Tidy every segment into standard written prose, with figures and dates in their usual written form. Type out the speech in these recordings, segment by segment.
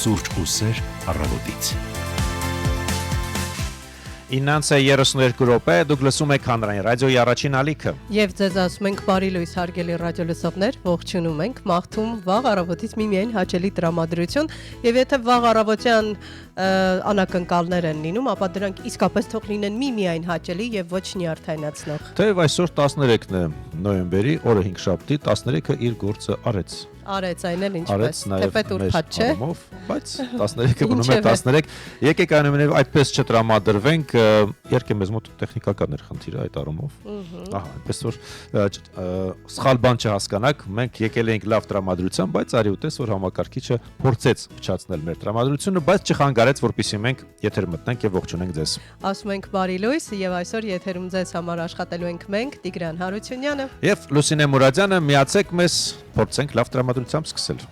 Սուրճ ու սեր առավոտից։ 9:32 րոպե դուք լսում եք հանրային ռադիոյի առաջին ալիքը։ Եվ ձեզ ասում ենք բարի լույս հարգելի ռադիոլսողներ, ողջունում ենք, մաղթում վաղ առավոտից միմիայն հաճելի տրամադրություն, եւ եթե վաղ առավոտյան անակնկալներ են լինում, ապա դրանք իսկապես թող լինեն միմիայն հաճելի եւ ոչ նյարդայնացնող։ Թեև այսօր 13-ն է նոյեմբերի, օրը 5 շաբթի, 13-ը իր գործը արեց։ Արեց այն էլ ինչպես, թեպետ ուրբաթ չէ, բայց 13-ը գնում է 13։ Եկեք այնուամենայնիվ այդպես չտրամադրվենք, երկե մեզ մոտ տեխնիկական էր խնդիրը այդ առումով։ Ահա, այնպես որ սխալ բան չհասկանաք, մենք եկել էինք լավ տրամադրությամբ, բայց արի ուտես որ համակարգիչը փորձեց փչացնել մեր տրամադրությունը, բայց չխանգարեց, որպեսզի մենք եթեր մտնենք եւ ողջունենք ձեզ։ Ասում ենք բարի լույս եւ այսօր եթերում ձեզ համար աշխատելու ենք մենք Տիգրան Հարությունյանը եւ Լուսինե Մուրադյանը, միացեք մեզ, փորձենք լավ տրամադրությամբ սկսել։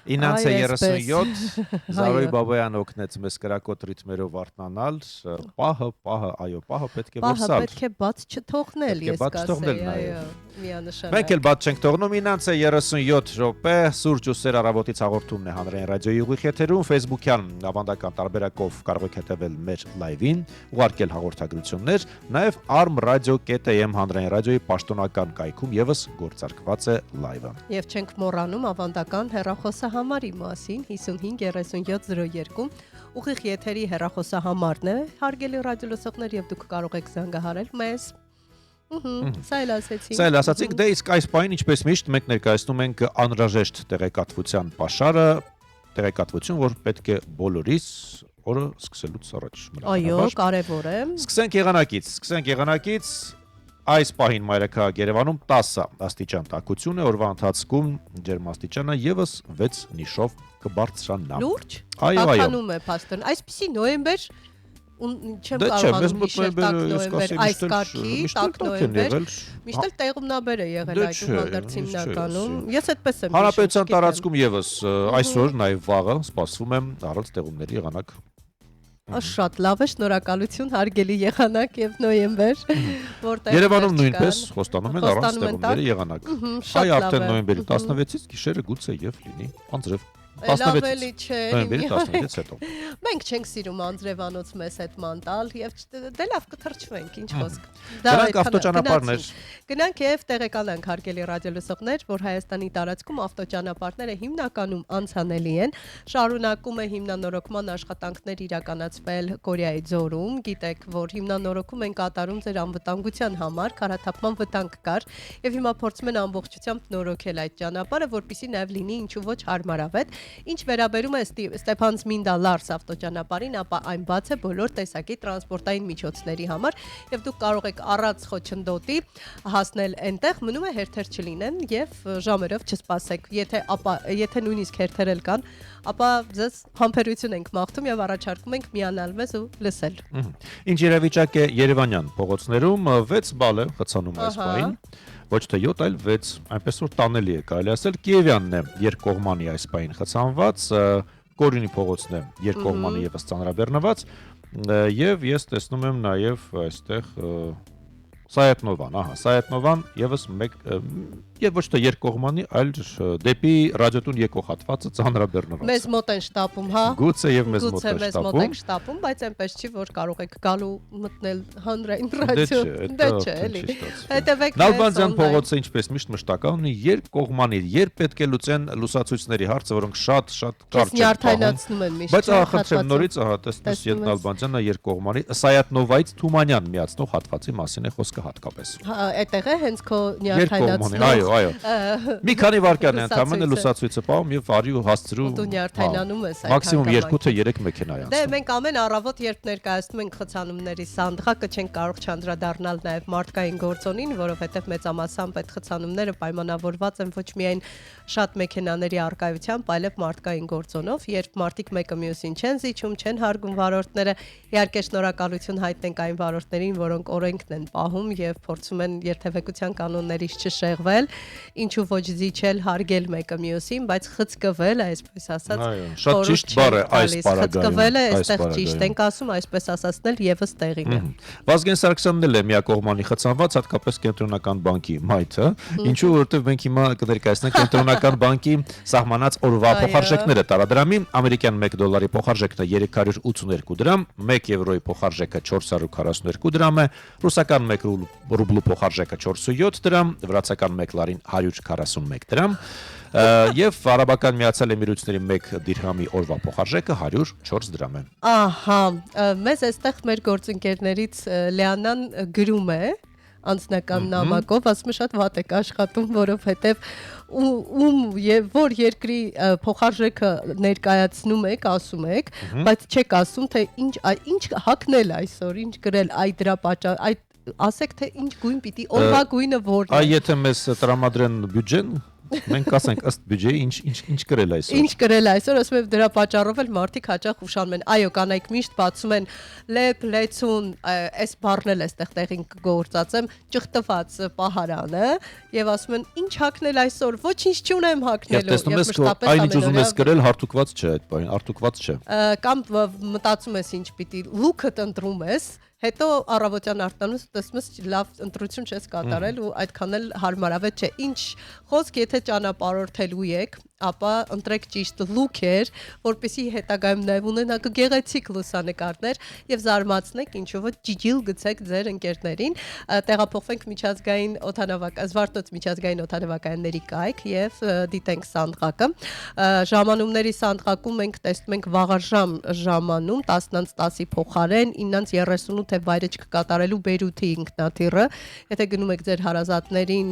Ինանց է 37, Զարոյ Բաբայան օգնեց մեզ կրակոտ ռիթմերով արթնանալ, պահը, այո, պետք է որ սալ։ Պահը պետք է բաց չթողնել, ես կասեի, այո, միանշանակ։ Մենք էլ բաց չենք թողնում, ինանց է 37 րոպե, Սուրճ ու սեր առավոտից հաղորդումն է հանրային ռադիոյի ուղիղ եթերում, Facebook-յան ավանդական տարբերակով կարող եք հետևել մեր լայվին, ուղարկել հաղորդագրություններ, նաև arm.radio.am հանրային ռադիոյի պաշտոնական կայքում եւս գործարկված է լայվը։ Եվ չենք մոռանում ավանդական հեռախոսահամարը հեռախոսահամարի մասին 55 37 02 ուղիղ եթերի հեռախոսահամարն է, հարգելի ռադիոլսողներ, եւ դուք կարող եք զանգահարել մեզ։ Սա էլ ասեցինք։ Սա էլ ասացինք, դե իսկ այս պահին ինչպես միշտ մենք ներկայացնում ենք անհրաժեշտ տեղեկատվության պաշարը, տեղեկատվություն, որ պետք է բոլորիս օրը սկսելուց առաջ Այո, կարևոր է։ Սկսենք եղանակից։ Այս պահին մայրաքաղաք Երևանում 10 աստիճան տաքություն է, օրվա ընթացքում ջերմաստիճանը եւս 6 նիշով կբարձրանա։ Լուրջ։ Այո։ Տաքանում է փաստորեն։ Այսպեսի նոյեմբեր չեմ կարողանում հիշել տաք նոյեմբեր, այս կարգի տաք նոյեմբեր։ Միշտ էլ տեղումնաբեր է եղել այդ հանդերձ հիմնականում։ Ես այդպես եմ հիշում։ Հանրապետության տարածքում եւս այսօր նաեւ վաղը սպասվում է առանց տեղումների եղանակ։ Շատ լավ է, շնորհակալություն, հարգելի եղանակ եւ նոյեմբեր, որտեղ Երևանում նույնպես խոստանում են առանց տեղումների եղանակ։ Այ արդեն նոյեմբերի 16-ից գիշերը գուցե եւ լինի անձրև 16-ից չէ, նոյեմբերի 16-ից հետո։ Մենք չենք սիրում անձրևանոց մեզ հետ մանտալ եւ դե լավ կթրջվենք, ինչ խոսք։ Դրանք ավտոճանապարհներ։ Գնանք եւ տեղեկանանք հարգելի ռադիոլսողներ, որ Հայաստանի տարածքում ավտոճանապարհները հիմնականում անցանելի են։ Շարունակում է հիմնանորոգման աշխատանքներ իրականացվել Կորեայի ձորում։ Գիտեք, որ հիմնանորոգում են կատարում ձեր անվտանգության համար, քարաթափման վտանգ կար եւ հիմա փորձում են ամբողջությամբ նորոգել այդ ճանապարհը, որպեսզի նաեւ լինի ինչու ոչ հարմարավետ։ Ինչ վերաբերում է Ստեփանցմինդա Լարս ավտոճանապարհին, ապա այն բաց է բոլոր տեսակի տրանսպորտային միջոցների համար եւ դուք կարող եք առանց խոչընդոտի հասնել այնտեղ, մնում է հերթեր չլինեն եւ ժամերով չսպասեք։ Եթե նույնիսկ հերթեր էլ կան, ապա ձեզ համբերություն ենք մաղթում եւ առաջարկում ենք միանալ մեզ ու լսել։ Ինչ իրավիճակ է Երևանյան փողոցներում 6 բալ է խցանում այս պահին։ Ոչ թե 7, այլ 6, այնպես որ տանելի է կարելի ասել։ Կիևյանն է երկկողմանի այս պահին խցանված, Կորյունի փողոցն է երկկողմանի եւս ծանրաբեռնված, եւ ես տեսնում եմ նաեւ այստեղ Սայետնովան եւս մեկ եւ ոչ թե երկկողմանի, այլ դեպի ռադիոտուն եկող հատվածը ծանրաբեռնված։ Մեզ մոտ են շտապում, հա։ Գուցե եւ մեզ մոտ են շտապում, բայց այնպես չի, որ կարող եք գալու մտնել հանրային ռադիո։ Դե չէ, էլի։ Հետևեք մեզ։ Նալբանդյան փողոցը ինչպես միշտ մշտական ունի երկկողմանի, երբ պետք է լուծեն լուսացույցների հարցը, որոնք շատ կարճ են։ Նյարդայնացնում են միշտ։ Բայց խնդրեմ նորից, տեսնես Ետ Նալբանդյանը երկկողմանի Սայատնովայից Թումանյան միացնող հատվածի մասին է խոսքը հատկապես։ Այդտեղ է հենց քո նյարդայնացնող։ Այո։ Մի քանի վայրկյան է ընդամենը լուսացույցը պահում եւ արի ու հասցրու։ Դու նյարդայնանում ես այդ մաքսիմում 2 թե 3 մեքենա է անցնում։ Դե մենք ամեն առավոտ երբ ներկայացնում ենք խցանումների սանդղակը չենք կարող չանդրադառնալ նաեւ մարդկային գործոնին, որովհետեւ մեծամասամբ այդ խցանումները պայմանավորված են ոչ միայն շատ մեքենաների առկայությամբ, այլև մարդկային գործոնով, երբ մարդիկ մեկը մյուսին չեն զիջում, չեն հարգում վարորդները, իհարկե շնորհակալություն հայտնենք այն վարորդներին, որոնք օրենքն են պահում եւ փորձում են երթևեկության կանոններից չշեղվել, ինչու ոչ զիջել, հարգել մեկը մյուսին, բայց խցկվել, այսպես ասած, շատ ճիշտ բառ է այս պարագայում։ Խցկվել է, այստեղ ճիշտ ենք ասում, այսպես ասածնել եւս տեղին է։ Վազգեն Սարգսյանն էլ է միակողմանի խցանված, հատկապես կենտրոնական բանկի մայթը, ինչու որովհետեւ մենք հիմա կներկայացնենք կենտրոնական բանկի սահմանած օրվա փոխարժեքները տարադրամի, ամերիկյան $1 փոխարժեքն է 382 դրամ, 1 եվրոյի փոխարժեքը 442 դրամ է, ռուսական 1 ռուբլու փոխարժեքը 407 դրամ, վրացական 1 լարին 141 դրամ, եւ Արաբական Միացյալ Էմիրությունների 1 դիրհամի օրվա փոխարժեքը 104 դրամ է։ Ահա, մեզ այստեղ մեր գործընկերներից Լեանան գրում է անձնական նամակով, ասում է շատ վատ եք աշխատում, որովհետև եւ որ երկրի փոխարժեքը ներկայացնում եք, ասում եք, բայց չեք ասում թե ինչ հակնել այսօր, ինչ գրել այդ դրա պատճառ, այդ ասեք թե ինչ գույն պիտի օրվա գույնը որն է։ Այ եթե մեզ տրամադրեն բյուջեն, մենք կասենք ըստ բյուջեի ինչ գրել այսօր։ Ինչ գրել այսօր, ասում եմ դրա պատճառով էլ մարդիկ հաճախ ուշանում են։ Այո, կանայք միշտ բացում են լեփ, լեցուն, այս բառն էլ էստեղ տեղին կգործածեմ, ճղտված պահարանը եւ ասում են ինչ հակնել այսօր, ոչինչ չունեմ հակնելու եւ մշտապես այն ինչ ուզում ես գրել հարթուկված չէ այդ բանը, արտուկված չէ։ Կամ մտածում ես ինչ պիտի լուքդ ընտրում ես, հետո առավոտյան արտանուս տեսնում ես լավ ընտրություն չես կատարել ու այդքան էլ հարմարավետ չէ։ Ինչ խոսք, եթե ճանապարհորդելու եք, ապա ընտրեք ճիշտ լուքեր, որպեսզի հետագայում նաև ունենաք գեղեցիկ լուսանկարներ եւ զարմացնեք, ինչու ոչ ջիջիլ գցեք ձեր ընկերներին, տեղափոխվենք միջազգային Զվարթնոց միջազգային օդանավակայանների կայք եւ դիտենք Սանդղակը։ Ժամանումների Սանդղակում մենք տեսնում ենք վաղաժամ ժամանում 10:10-ի փոխարեն 9:38 վայրեջք կատարելու Բեյրութի ինքնաթիռը, եթե գնում եք ձեր հարազատներին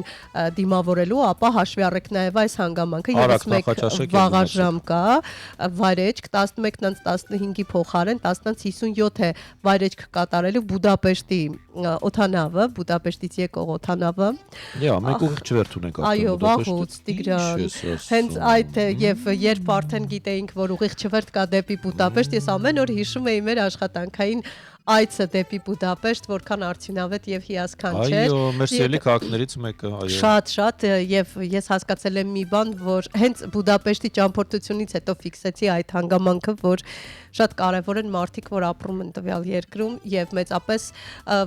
դիմավորելու, ապա հաշվի առեք նաև այս հանգամանքը, եւս մեկ վաղաժամ կա, վայրեջք 11:15-ի փոխարեն 10:57 է վայրեջք կատարելու Բուդապեշտի օդանավը, Բուդապեշտից եկող օդանավը։ Մենք ուղիղ չվերթ ունենք Այո, վաղուց Տիգրան։ Հենց այդ եւ երբ արդեն գիտեինք, որ ուղիղ չվերթ կա դեպի Բուդապեշտ, ես ամեն օր հիշում էի մեր աշխատանքային այցը դեպի Բուդապեշտ, որքան արդյունավետ եւ հիասքանչ էր։ Այո, մեր սիրելի քաղաքներից մեկը, այո։ Շատ եւ ես հասկացել եմ մի բան, որ հենց Բուդապեշտի ճամփորդությունից հետո ֆիքսեցի այդ հանգամանքը, որ շատ կարեւոր են մարդիկ, որ ապրում են տվյալ երկրում եւ մեծապես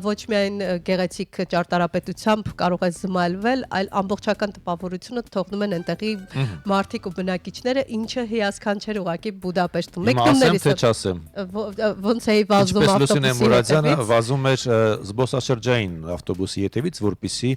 ոչ միայն գեղեցիկ ճարտարապետությամբ կարող է զմայլվել, այլ ամբողջական տպավորությունը թողնում են այնտեղի մարդիկ ու բնակիչները, ինչը հիասքանչ էր ուղղակի Բուդապեշտում։ Ոնց էի վազում ավտոբուսի Մուրադյանը վազում էր զբոսաշրջային ավտոբուսի ետևից, որպեսզի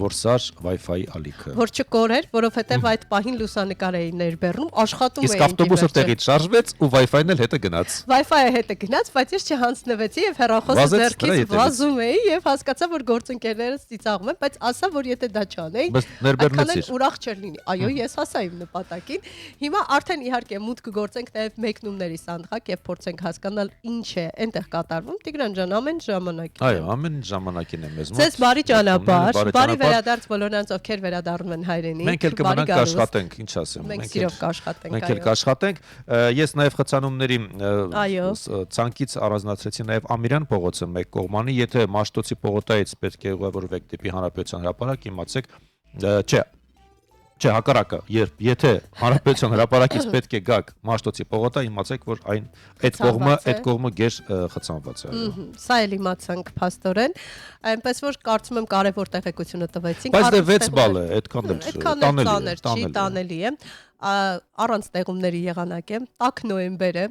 որսար Wi-Fi ալիքը։ Որ չկորեր, որովհետև այդ պահին լուսանկար էին ներբեռնում, աշխատում էին։ Իսկ ավտոբուսը տեղից շարժվեց ու Wi-Fi-ն էլ հետը գնաց։ Wi-Fi-ը հետը գնաց, բայց ես չհանձնվեցի եւ հեռախոսը ձեռքից վազում էի եւ հասկացա, որ գործընկերներս ծիծաղում են, բայց ասա, որ եթե դա չանեի, ներբեռնեցիր։ Ուրախ չէր լինի։ Այո, ես հասա իմ նպատակին։ Հիմա արդեն իհարկե մուտք գործենք նաեւ մեկնումների Սանդղակ եւ փորձենք հասկանալ ինչ է այնտեղ կատարվում։ Տիգրան ջան, ամեն ժամանակին։ Այո, ամեն ժամանակին է մեզ մոտ։ Ձեզ բարի ճանապարհ, բարի վերադարձ բոլոր նրանց, ովքեր վերադառնում են հայրենիք։ Մենք էլ կմնանք կաշխատենք, ինչ ասեմ։ Մենք սիրով կաշխատենք, Մենք էլ կաշխատենք։ Ես նաև խցանումների ցանկից առանձնացրեցի նաև Ամիրյան փողոցը մեկ կողմանի, եթե Մաշտոցի փողոտայից պետք է ուղևորվեք դեպի Հանրապետության հրապարակ, իմացեք, Չէ, հակառակը, եթե Հանրապետության հրապարակից պետք է գաք Մաշտոցի պողոտա, իմացեք, որ այդ կողմը գեր խցանված է։ Սա էլ իմացանք փաստորեն, այնպես որ կարծում եմ կարևոր տեղեկությունը տվեցինք։ Բայց դե 6 բալ է, այդքան էլ տանելի է։ Առանց տեղումների եղանակ է, 10 նոյեմբեր է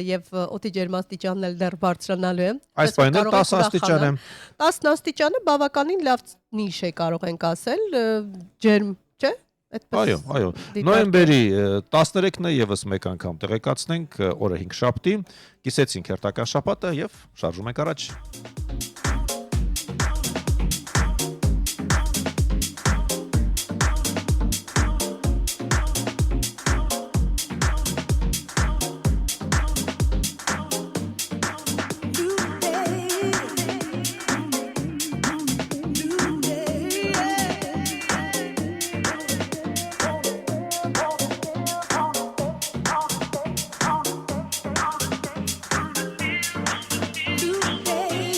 եւ օդի ջերմաստիճանն էլ դեռ բարձրանալու է։ Այս պայմանը 10 աստիճան է։ 10 աստիճանը բավականին լավ նիշ է, կարող ենք ասել, ջերմ, չէ՞։ Այո։ Նոյեմբերի 13-ն է եւս մեկ անգամ տեղեկացնենք, օրը 5 շաբթի, կիսեցինք հերթական շաբաթը եւ շարժում ենք առաջ։ New day.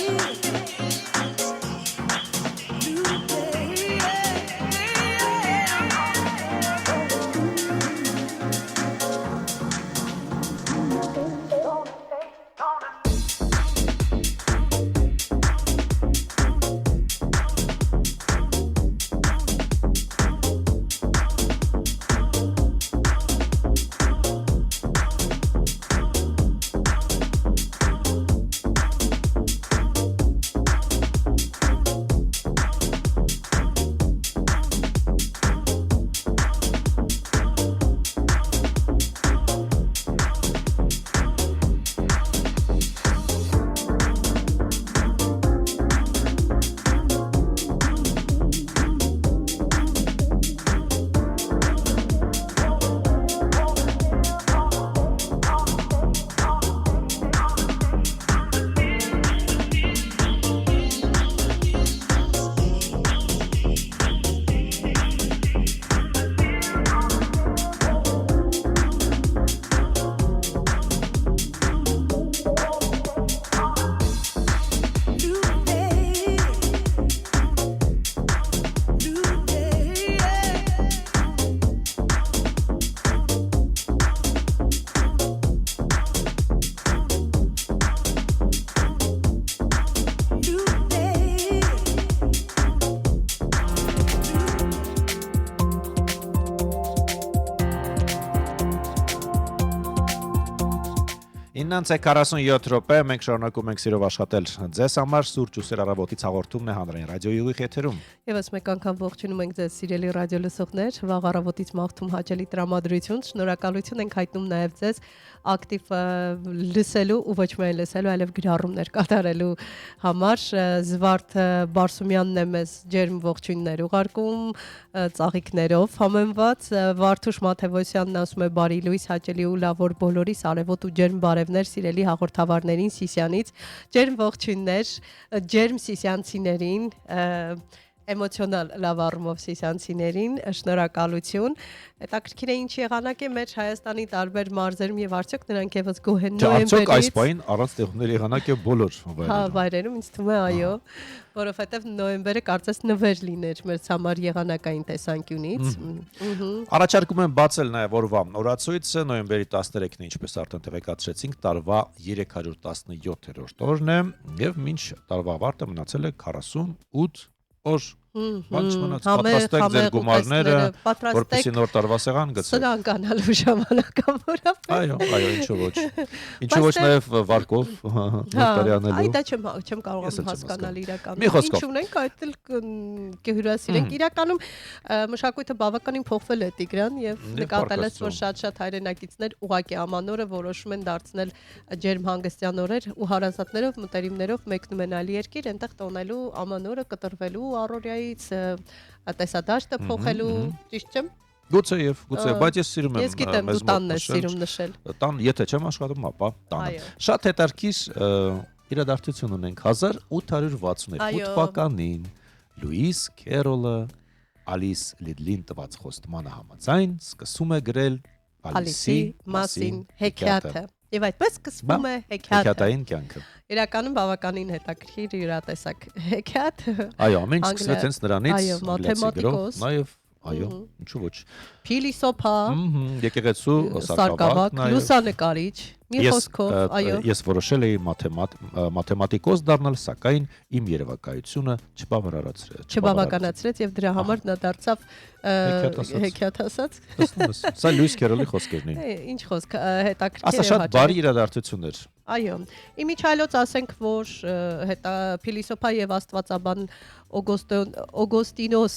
9:47 րոպե մենք շարունակում ենք սիրով աշխատել ձեզ համար սուրճ ու սեր առավոտից հաղորդումն է հանրային ռադիոյի ուղիղ եթերում։ Եվս մեկ անգամ ողջունում ենք ձեզ սիրելի ռադիո լսողներ, վաղ առավոտից մաղթում հաճելի տրամադրություն, շնորհակալություն ենք հայտնում նաև ձեզ ակտիվ լսելու ու ոչ միայն լսելու, այլև գրառումներ կատարելու համար։ Զվարթ Բարսումյանն է մեզ ջերմ ողջույններ ուղարկում ծաղիկներով համեմված, Վարդուշ Մաթևոսյանն ասում է բարի լույս, հաճելի ու լավոր բոլորիս, արևոտ ու ջերմ բարևներ սիրելի հաղորդավարներին Սիսյանից, ջերմ ողջույններ ջերմ սիսյանցիներին, էմոցիոնալ լավ առումով սիսյանցիներին, շնորհակալություն։ Հետաքրքիր է ինչ եղանակ է մեր Հայաստանի տարբեր մարզերում եւ արդյոք նրանք եւս գոհ են նոյեմբերից։ Արդյոք այս պահին առանց տեղումների եղանակ է բոլոր վայրերում։ Հա, վայրերում ինձ թվում է այո, որովհետեւ նոյեմբերը կարծես նվեր լիներ մեր համար եղանակային տեսանկյունից։ Առաջարկում եմ բացել նաեւ օրվա օրացույցը, նոյեմբերի 13-ն է, ինչպես արդեն տեղեկացրեցինք, տարվա 317-րդ օրն է եւ մինչ տարվա ավարտը մնացել է 48 օր։ Բան չմնաց, պատրաստեք ձեր գումարները, որպեսզի նոր տարվա սեղան գցեք։ Սրանք անալու ժամանակավորապես։ Այո, ինչու ոչ։ Ինչու ոչ նաև վարկով նոտարյանելու։ Այ դա չեմ կարողանում հասկանալ իրականում։ Ինչ ունենք, այդ էլ կհյուրասիրենք։ Իրականում մշակույթը բավականին փոխվել է Տիգրան եւ նկատել ես, որ շատ հայրենակիցներ ուղակի ամանորը որոշում են դարձնել ջերմ հանգստյան օրեր ու հարազատներով, մտերիմներով մեկնում են այլ երկիր, այնտեղ տոնելու ամանորը կտրվելու առօրյա տեսադաշտը փոխելու, ճիշտ չեմ։ Գուցեև, բայց ես սիրում եմ ես գիտեմ դու տանն ես սիրում նշել։ Տան, եթե չեմ աշխատում, ապա տանը։ Շատ հետաքրքիր իրադարձություն ունենք 1862 թվականին Լուիս Քերոլը Ալիս Լիդլին տված խոստմանը համաձայն սկսում է գրել Ալիսի մասին հեքիաթը։ Եվ այդպես սկսվում է հեքիաթային կյանքը։ Իրականում բավականին հետաքրքիր յուրատեսակ հեքիաթ։ Այո, ամեն ինչ սկսվեց հենց նրանից։ Այո, մաթեմատիկոս։ Նաև, այո, ինչու ոչ։ Փիլիսոփա։ Եկեղեցու սարկավակ, լուսանկարիչ։ Մի խոսքով, այո։ Ես որոշել էի մաթեմատիկոս դառնալ, սակայն իմ երևակայությունը չբավականացրեց եւ դրա համար նա դարձավ հեքիաթ ասած։ Սա Լուիս Քերոլի խոսքերն էին։ Ինչ խոսք, հետաքրքիր է։ Ասա շատ բարի իրադարձություններ։ Այո, իմիջայլոց ասենք, որ հետա փիլիսոփա եւ աստվածաբան Օգոստինոս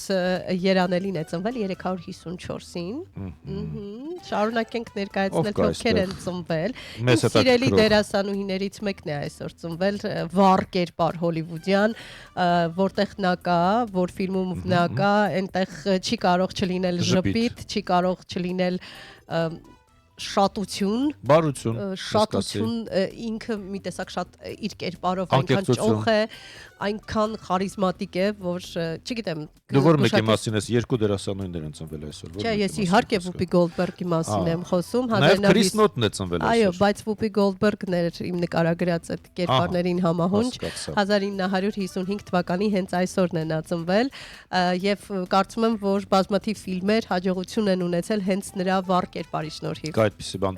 Երանելին է ծնվել 354-ին։ Շարունակենք ներկայացնել ովքեր են ծնվել։ Սիրելի դերասանուհիներից մեկն է այսօր ծնվել, վառ կերպար հոլիվուդյան, որտեղ նա կա, որ ֆիլմում նա կա, այնտեղ չի կարող չլինել ժպիտ, չի կարող չլինել շատություն, շատություն ինքը մի տեսակ շատ իր կերպարով այնքան ճոխ է, այնքան խարիզմատիկ է, որ չգիտեմ։ Դու որ մեկի մասին ես երկու դերասանուհիներ են ծնվել այսօր։ Չէ, ես իհարկե Վուպի Գոլդբերգի մասին եմ խոսում, Նաև Քրիս Նոտն է ծնվել այսօր։ Այո, բայց Վուպի Գոլդբերգն էր իմ նկարագրած այդ կերպարներին համահունչ 1955 թվականի հենց այսօրն է նա ծնվել եւ կարծում եմ, որ բազմաթիվ ֆիլմեր հաջողություն են ունեցել հենց նրա վառ կերպարի շնորհիվ։ Այդպիսի բան։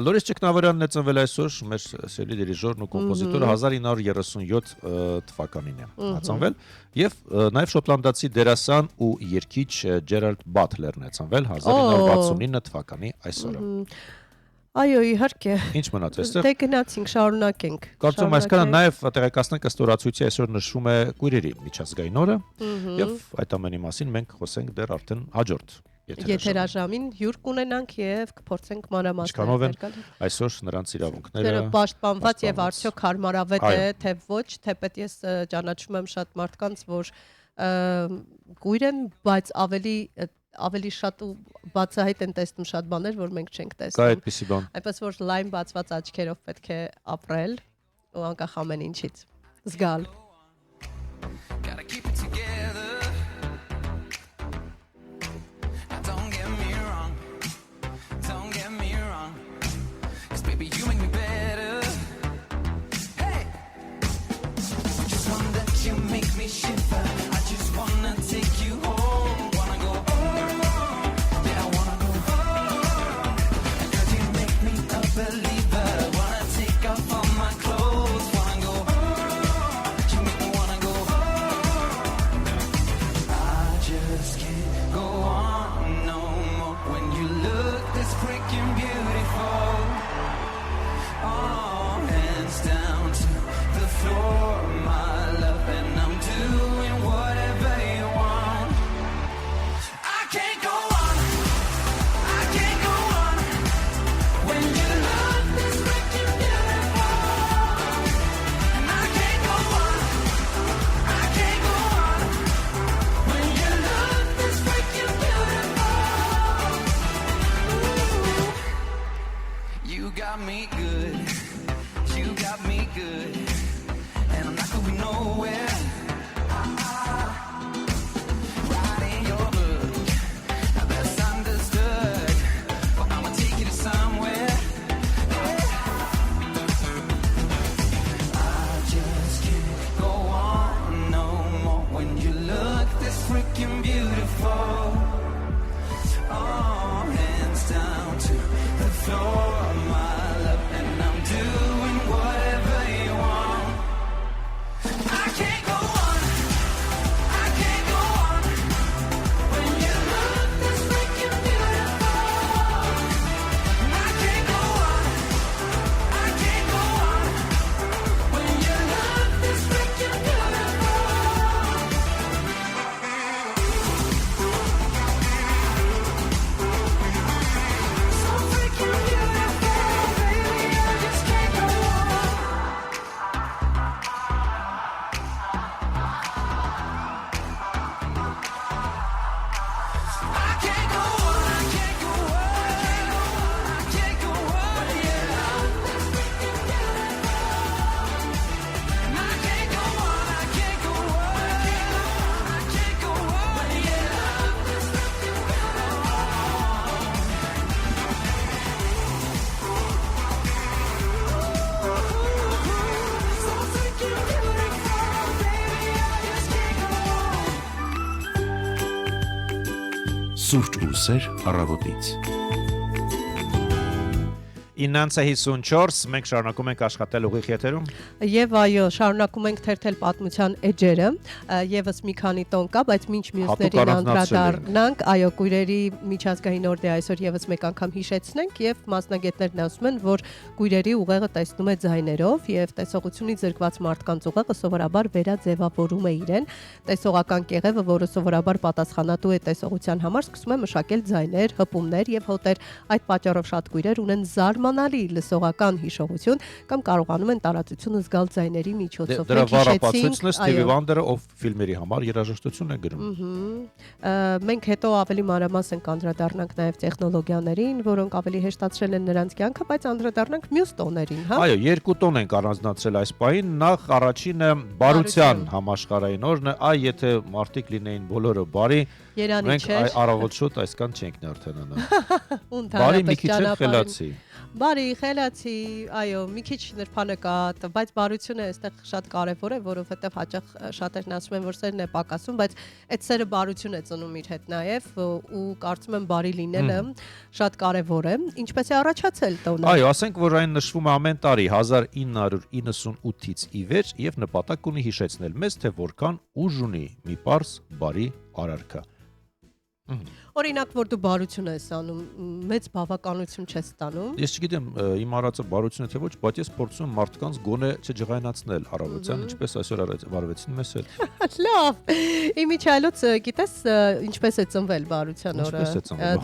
Լորիս Ճկնավարյանն է ծնվել այսօր, մեր սիրելի դիրիժորն ու կոմպոզիտորը 1937 թվականին է ծնվել եւ նաեւ շոտլանդացի դերասան ու երգիչ Ջերալդ Բաթլերն է ծնվել 1969 թվականի այսօրը։ Այո, իհարկե։ Ինչ մնաց այստեղ։ Դե գնացինք, շարունակենք։ Կարծում եմ այսքանը նաեւ տեղեկացնենք ըստ օրացույցի այսօր նշվում է Կույրերի միջազգային օրը եւ այդ ամենի մասին մենք խոսենք դեռ արդեն հաջորդ եթերաժամին հյուր կունենանք եւ կփորձենք մանրամասներ այսօր նրանց իրավունքները պաշտպանված եւ արդյոք հարմարավետ է թե ոչ, թեպետ ես ճանաչում եմ շատ մարդկանց, որ կույր են, բայց ավելի շատ ու բացահայտ են տեսնում շատ բաներ, որ մենք չենք տեսնում։ Կա այդպիսի բան։ Այնպես որ լայն բացված աչքերով պետք է ապրել ու անկախ ամեն ինչից զգալ։ Freaking beautiful. Oh. Սուրճ ու սեր առավոտից։ 9:54 մենք շարունակում ենք աշխատել ուղիղ եթերում Եվ այո, շարունակում ենք թերթել պատմության էջերը, եւս մի քանի տոն կա, բայց մինչ մյուսներին անդրադառնանք, այո, քույրերի միջազգային օրդի այսօր եւս մեկ անգամ հիշեցնենք եւ մասնագետներն ասում են, որ քույրերի ուղեղը տեսնում է ձայներով եւ տեսողությունից զրկված մարդկանց ուղեղը սովորաբար վերաձևավորում է իրեն։ Տեսողական կեղևը, որը սովորաբար պատասխանատու է տեսողության համար, սկսում է մշակել ձայներ, հպումներ եւ հոտեր։ Այդ պատճառով շատ քույրեր ունեն զարմանալի լսողական հիշողություն կամ կարողանում են տարածությունը զգալ ձայների միջոցով։ Դրա վառապացույցն է Ստիվի Վանդերը, ով ֆիլմերի համար երաժշտություն է գրում։ Մենք հետո ավելի մանրամասն կանդրադառնանք նաև տեխնոլոգիաներին, որոնք ավելի հեշտացրել են նրանց կյանքը, բայց անդրադառնանք մյուս տոներին, հա։ Այո, երկու տոն ենք առանձնացրել այս պահին։ Նախ առաջինը բարության համաշխարհային օրն է, այ եթե մարդիկ լինեին բոլորը բարի, մենք առավոտ շուտ այսքան չենք նյարդենանա։ Բարի մի քիչ էլ խելացի։ Բարի, խելացի, այո, մի քիչ նրբանկատ, բայց բարությունը այստեղ շատ կարևոր է, որովհետև հաճախ շատերն ասում են, որ սերն է պակասում, բայց այդ սերը բարություն է ծնում իր հետ նաև ու կարծում եմ բարի լինելը շատ կարևոր է։ Ինչպես է առաջացել տոնը։ Այո, ասենք, որ այն նշվում է ամեն տարի 1998-ից ի վեր եւ նպատակ ունի հիշեցնել մեզ, թե որքան ուժ ունի մի պարզ բարի արարքը։ Օրինակ, որ դու բարություն ես անում, մեծ բավականություն չես ստանում։ Ես չգիտեմ, իմ արածը բարություն է թե ոչ, բայց ես փորձում եմ մարդկանց գոնե չջղայնացնել առավոտյան, ինչպես այսօր վարվեցին մեզ հետ։ Լավ։ Իմիջայլոց գիտես, ինչպես է ծնվել բարության օրը։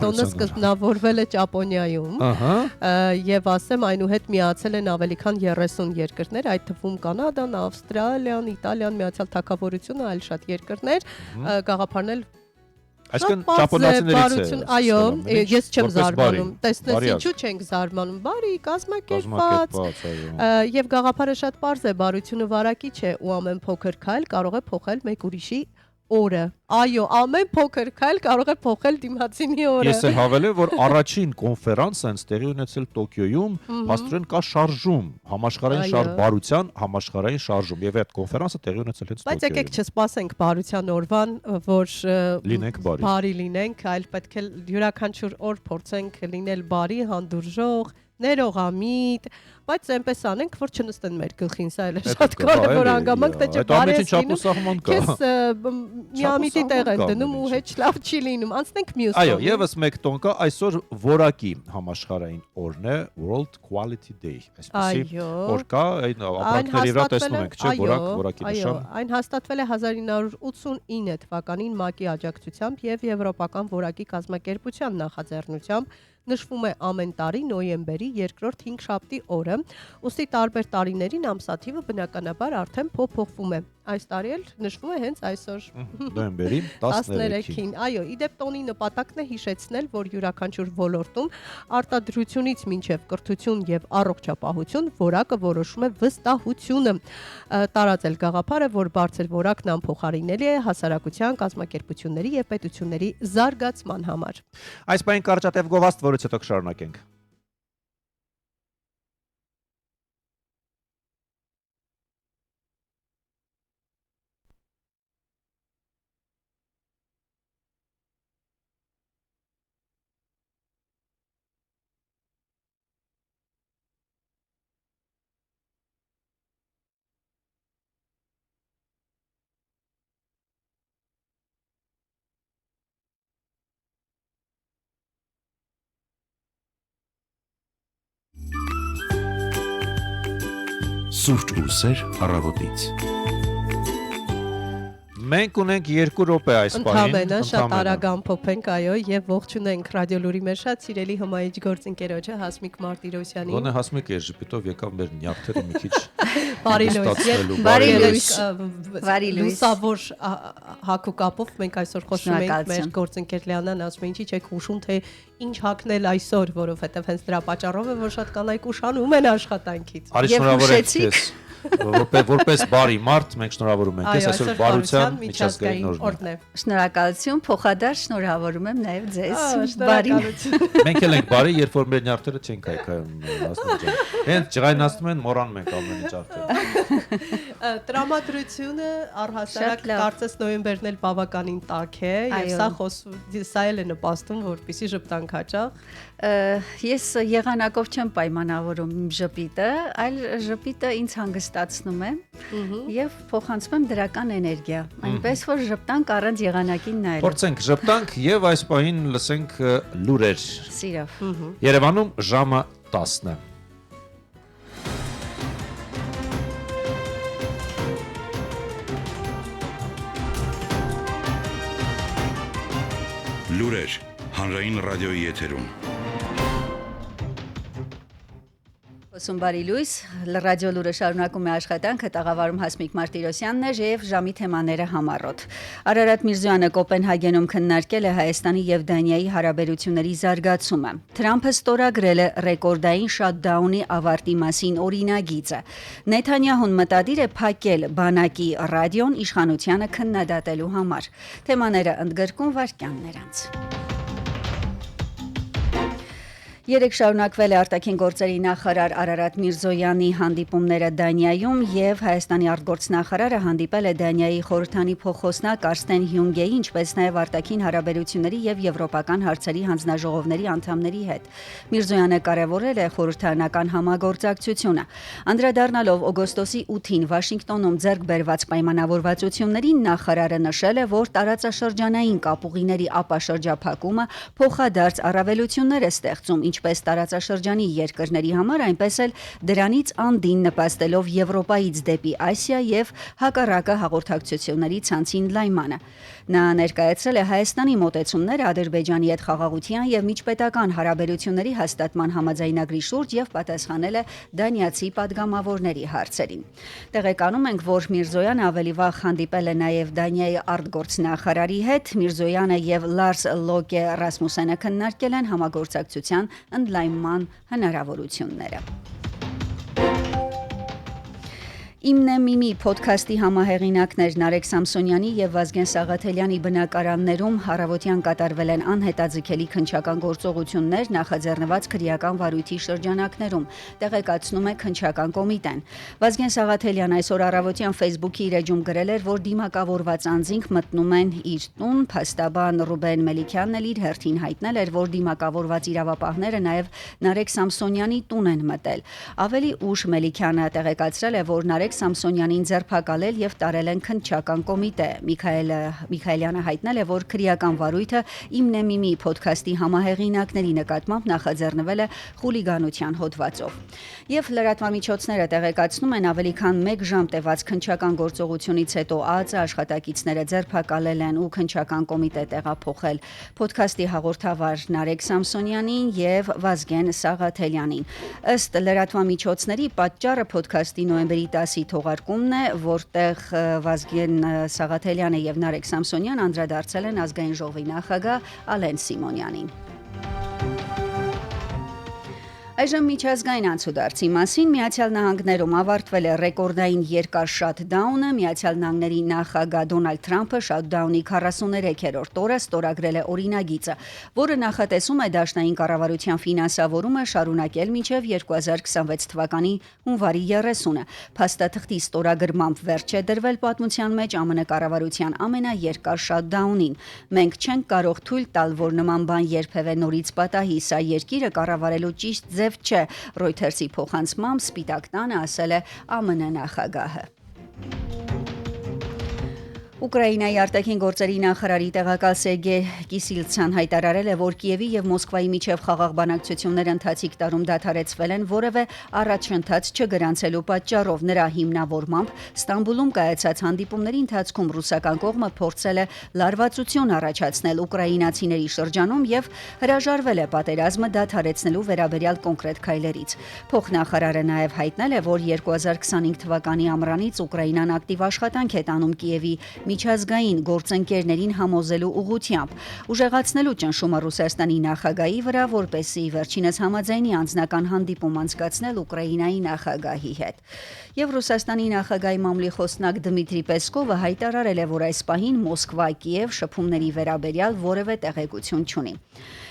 Տոնը սկզբնավորվել է Ճապոնիայում։ Եվ ասեմ, այնուհետ միացել են ավելի քան 30 երկրներ, այդ թվում Կանադան, Ավստրալիան, Իտալիան, Միացյալ Թագավորությունը, այլ շատ երկրներ, գաղափարնել Այսինքն ճապոնացիներից է։ Այո, ես չեմ զարմանում։ Տեսնես ինչու չենք զարմանում։ Բարի, կազմակերպված։ Եվ գաղափարը շատ པարզ է, բարությունը վարակիչ է ու ամեն փոքր քայլ կարող է փոխել մեկ ուրիշի օրը։ Այո, ամեն փոքր քայլ կարող է փոխել դիմացինի օրը։ Ես էլ հավելել, որ առաջին կոնֆերանսը հենց տեղի ունեցել Տոկիոյում, փաստորեն կա շարժում, համաշխարհային բարության համաշխարհային շարժում, եւ այդ կոնֆերանսը տեղի ունեցել հենց Տոկիոյում։ Բայց եկեք չսպասենք բարության օրվան, որ լինենք բարի լինենք, այլ պետք է յուրաքանչյուր օր փորձենք լինել բարի, հանդուրժող, ներողամիտ, բայց այնպես անենք, որ չնստեն մեր գլխին, սա էլ է շատ կարևոր հանգամանք, թե չէ բարի ես լինում, քեզ միամիտի տեղ են դնում ու հետ լավ չի լինում, անցնենք մյուս Այո, եւս մեկ տոն կա, այսօր որակի համաշխարհային օրն է, World Quality Day, այսպեսի օր կա, այն ապրանքների վրա տեսնում ենք, չէ, որակի նշան։ Այն հաստատվել է 1989 թվականին ՄԱԿ-ի աջակցությամբ եւ Եվրոպական որակի կազմակերպության նախաձեռնությամբ նշվում է ամեն տարի նոյեմբերի 2-րդ 5 շաբթի օրը, ուստի տարբեր տարիներին ամսաթիվը բնականաբար արդեն փոփոխվում է։ Այս տարի էլ նշվում է հենց այսօր նոյեմբերի 13-ին։ Այո, իդեպ տոնի նպատակն է հիշեցնել, որ յուրաքանչյուր ոլորտում արտադրությունից մինչև կրթություն եւ առողջապահություն որակը որոշում է վստահությունը։ Տարածել գաղափարը, որ բարձր որակն անփոխարինելի է հասարակության, կազմակերպությունների եւ պետությունների զարգացման համար։ Այս բան կարճատև գովաստ, որից հետո կշարունակենք։ Սուրճ ու սեր առավոտից։ Մենք ունենք 2 րոպե այս պահին։ Ընդամենը շատ արագ ամփոփենք, այո, եւ ողջունենք ռադիոլուրի մեր շատ սիրելի հմայիչ գործընկերոջը Հասմիկ Մարտիրոսյանին։ Ոնե Հասմիկ է ժպիտով եկավ մեր նյարդերը մի քիչ Բարի լույս։ Լուսավոր հակուկապով մենք այսօր խոսում ենք մեր գործընկեր Լիանան, ասում է ինչի՞ չեք հուշում, թե ինչ հակնել այսօր, որովհետեւ հենց դրա պատճառով է, որ շատ կանայք ուշանում են աշխատանքից։ Արի շնորհավորենք քեզ։ որպես բարի մարդ մենք շնորհավորում ենք քեզ Այո, այսօր այսօր բարության միջազգային միջազգային օրն է։ օրն է։ Շնորհակալություն, փոխադարձ շնորհավորում եմ նաև ձեզ։ Շնորհակալություն։ Մենք էլ ենք բարի, երբ որ մեր նյարդերը չեն քայքայում Ասնա ջան։ Հենց ջղայնացնում են, մոռանում ենք ամեն ինչ արդեն։ Տրամադրությունը առհասարակ Շատ լավ։ կարծես նոյեմբերն էլ բավականին տաք է եւ Այո։ սա էլ է նպաստում, որպեսի ժպտանք հաճախ։ Ես եղանակով չեմ պայմանավորում իմ ժպիտը, այլ ժպիտը ինձ հանգստացնում է եւ փոխանցում եմ դրական էներգիա։ Այնպես որ ժպտանք առանց եղանակին նայելու։ Փորձենք ժպտանք եւ այս պահին լսենք լուրեր։ Սիրով։ Երևանում ժամը 10-ն է։ Լուրեր հանրային ռադիոյի եթերում։ Ոսում բարի լույս, ռադիո լուրը շարունակում է աշխատանքը, տաղավարում Հասմիկ Մարտիրոսյանն է եւ ժամի թեմաները համառոտ։ Արարատ Միրզոյանը Կոպենհագենում քննարկել է Հայաստանի եւ Դանիայի հարաբերությունների զարգացումը։ Թրամփը ստորագրել է ռեկորդային շաթդաունի ավարտի մասին օրինագիծը։ Նեթանյահուն մտադիր է փակել բանակի ռադիոն իշխանությանը քննադատելու համար։ Թեմաները ընդգրկում վարքյաններանց։ Երեք շարունակվել է արտաքին գործերի նախարար Արարատ Միրզոյանի հանդիպումները Դանիայում եւ Հայաստանի արտգործնախարարը հանդիպել է Դանիայի խորհրդանի փոխոսնակ Արսեն Հյունգեի, ինչպես նաեւ արտաքին հարաբերությունների եւ եվրոպական հարցերի հանձնաժողովների անդամների հետ։ Միրզոյանը կարևորել է խորհրդարանական համագործակցությունը։ Անդրադառնալով օգոստոսի 8-ին Վաշինգտոնում ձեռք բերված պայմանավորվածություններին նախարարը նշել է, որ տարածաշրջանային կապուղիների ապաշրջափակումը փոխադարձ առավելություններ է ստեղծում ինչպես տարածաշրջանի երկրների համար, այնպես էլ դրանից անդին նպաստելով Եվրոպայից դեպի Ասիա եւ հակառակը հաղորդակցությունների ցանցի ընդլայնմանը։ Նա ներկայացրել է Հայաստանի մոտեցումները Ադրբեջանի հետ խաղաղության եւ միջպետական հարաբերությունների հաստատման համաձայնագրի շուրջ եւ պատասխանել է դանիացի падգամավորների հարցերին։ Տեղեկանում ենք, որ Միրզոյանը ավելի վաղ հանդիպել է նաեւ Դանիայի արտգործնախարարի հետ։ Միրզոյանը եւ Լարս Լոկե Ռասմուսենը քննարկել են համագործակցության ընդլայնման հնարավորությունները։ Իմն է միմի ոդքասթի համահեղինակներ Նարեկ Սամսոնյանի եւ Վազգեն Սաղաթելյանի բնակարաններում առավոտյան կատարվել են անհետաձգելի քննչական գործողություններ նախաձեռնված քրեական վարույթի շրջանակներում, տեղեկացնում է քննչական կոմիտեն։ Վազգեն Սաղաթելյան այսօր առավոտյան Facebook-ի իր էջում գրել էր, որ դիմակավորված անձինք մտնում են իր տուն, փաստաբան Ռուբեն Մելիքյանն էլ իր հերթին հայտնել էր, որ դիմակավորված իրավապահները նաեւ Նարեկ Սամսոնյանի տուն են մտել։ Ավելի ուշ Մելիքյանը տեղեկացրել է, որ Նարեկ Սամսոնյանին ձերբակալել եւ տարել են քննչական կոմիտե։ Միքայելյանը հայտնել է, որ քրեական վարույթը Իմն է միմի ոդքասթի համահեղինակների նկատմամբ նախաձեռնվել է խուլիգանության հոդվածով։ Եվ լրատվամիջոցները տեղեկացնում են ավելի քան 1 ժամ տևած քննչական գործողությունից հետո ԱԱԾ աշխատակիցները ձերբակալել են ու քննչական կոմիտե տեղափոխել ոդքասթի հաղորդավար Նարեկ Սամսոնյանին եւ Վազգեն Սաղաթելյանին։ Ըստ լրատվամիջոցների պատճառը ոդքասթի նոյեմբերի 10-ի թողարկումն է, որտեղ Վազգեն Սաղաթելյանը եւ Նարեկ Սամսոնյան անդրադարձել են ազգային ժողովի նախագահ Ալեն Սիմոնյանին։ Այժմ միջազգային անցուդարձի մասին Միացյալ Նահանգներում ավարտվել է ռեկորդային երկար շաթդաունը։ Միացյալ Նահանգների նախագահ Դոնալդ Թրամփը շաթդաունի 43-րդ օրը ստորագրել է օրինագիծը, որը նախատեսում է դաշնային կառավարության ֆինանսավորումը շարունակել մինչև 2026 թվականի հունվարի 30-ը։ Փաստաթղթի ստորագրմամբ վերջ է դրվել պատմության մեջ ԱՄՆ կառավարության ամենաերկար շաթդաունին։ Մենք չենք կարող թույլ տալ, որ նման բան երբևէ նորից պատահի, սա երկիրը կառավարելու ճիշտ ձև չէ, Reuters-ի փոխանցմամբ Սպիտակ տանը ասել է ԱՄՆ նախագահը։ Ուկրաինայի արտաքին գործերի նախարարի տեղակալ Սերգեյ Կիսիլցյան հայտարարել է, որ Կիևի եւ Մոսկվայի միջև խաղաղ բանակցությունները ընթացիկ տարում դադարեցվել են որևէ առաջընթաց չգրանցելու պատճառով։ Նրա հիմնավորմամբ Ստամբուլում կայացած հանդիպումների ընթացքում ռուսական կողմը փորձել է լարվածություն առաջացնել ուկրաինացիների շրջանում եւ հրաժարվել է պատերազմը դադարեցնելու վերաբերյալ կոնկրետ քայլերից։ Փոխնախարարը նաեւ հայտնել է, որ 2025 թվականի ամռանից Ուկրաինան ակտիվ աշխատանք է տանում Կիևի միջազգային գործընկերներին համոզելու ուղղությամբ, ուժեղացնելու ճնշումը Ռուսաստանի նախագահի վրա, որպեսզի վերջինս համաձայնի անձնական հանդիպում անցկացնել Ուկրաինայի նախագահի հետ։ Եվ Ռուսաստանի նախագահի մամուլի խոսնակ Դմիտրի Պեսկովը հայտարարել է, որ այս պահին Մոսկվա-Կիև շփումների վերաբերյալ որևէ տեղեկություն չունի։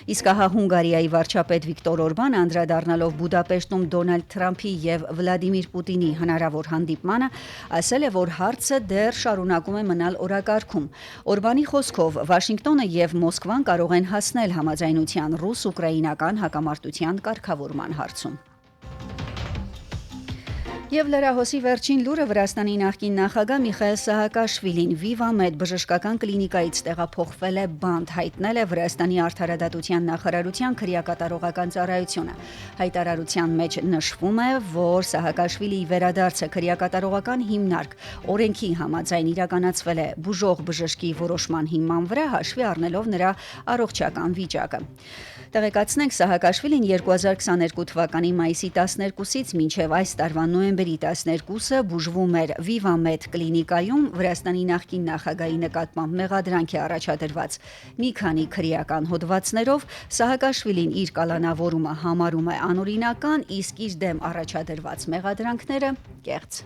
Իսկ ահա Հունգարիայի վարչապետ Վիկտոր Օրբանը, անդրադառնալով Բուդապեշտում Դոնալդ Թրամփի եւ Վլադիմիր Պուտինի հնարավոր հանդիպմանը, ասել է, որ հարցը դեռ շարունակում է մնալ օրակարգում։ Օրբանի խոսքով Վաշինգտոնը եւ Մոսկվան կարող են հասնել համաձայնության ռուս-ուկրաինական հակամարտության կարգավորման հարցում։ Եվ լրահոսի վերջին լուրը Վրաստանի նախկին նախագահ Միխայել Սահակաշվիլին Վիվամեդ բժշկական կլինիկայից տեղափոխվել է բանտ, հայտնել է Վրաստանի արդարադատության նախարարության քրեակատարողական ծառայությունը։ Հայտարարության մեջ նշվում է, որ Սահակաշվիլիի վերադարձը քրեակատարողական հիմնարկ օրենքի համաձայն իրականացվել է բուժող բժշկի որոշման հիման վրա, հաշվի առնելով նրա առողջական վիճակը։ Տեղեկացնենք, Սահակաշվիլին 2022 թվականի մայիսի 12-ից մինչև այս տարվա նոյեմբերի 12-ը բուժվում էր Վիվամեդ կլինիկայում Վրաստանի նախկին նախագահի նկատմամբ մեղադրանք է առաջադրված մի քանի քրեական հոդվածներով։ Սահակաշվիլին իր կալանավորումը համարում է անօրինական, իսկ իր դեմ առաջադրված մեղադրանքները կեղծ։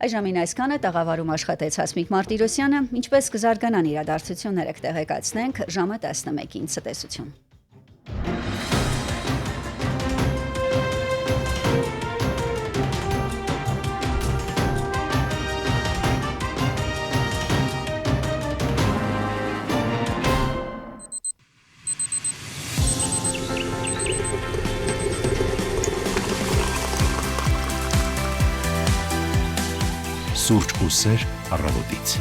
Այժմին այսքանը, տաղավարում աշխատեց Հասմիկ Մարտիրոսյանը, ինչպես կզարգանան իրադարձությունները կտեղեկացնենք ժամը 11-ին ցտեսություն։ Սուրճ ու սեր առավոտից։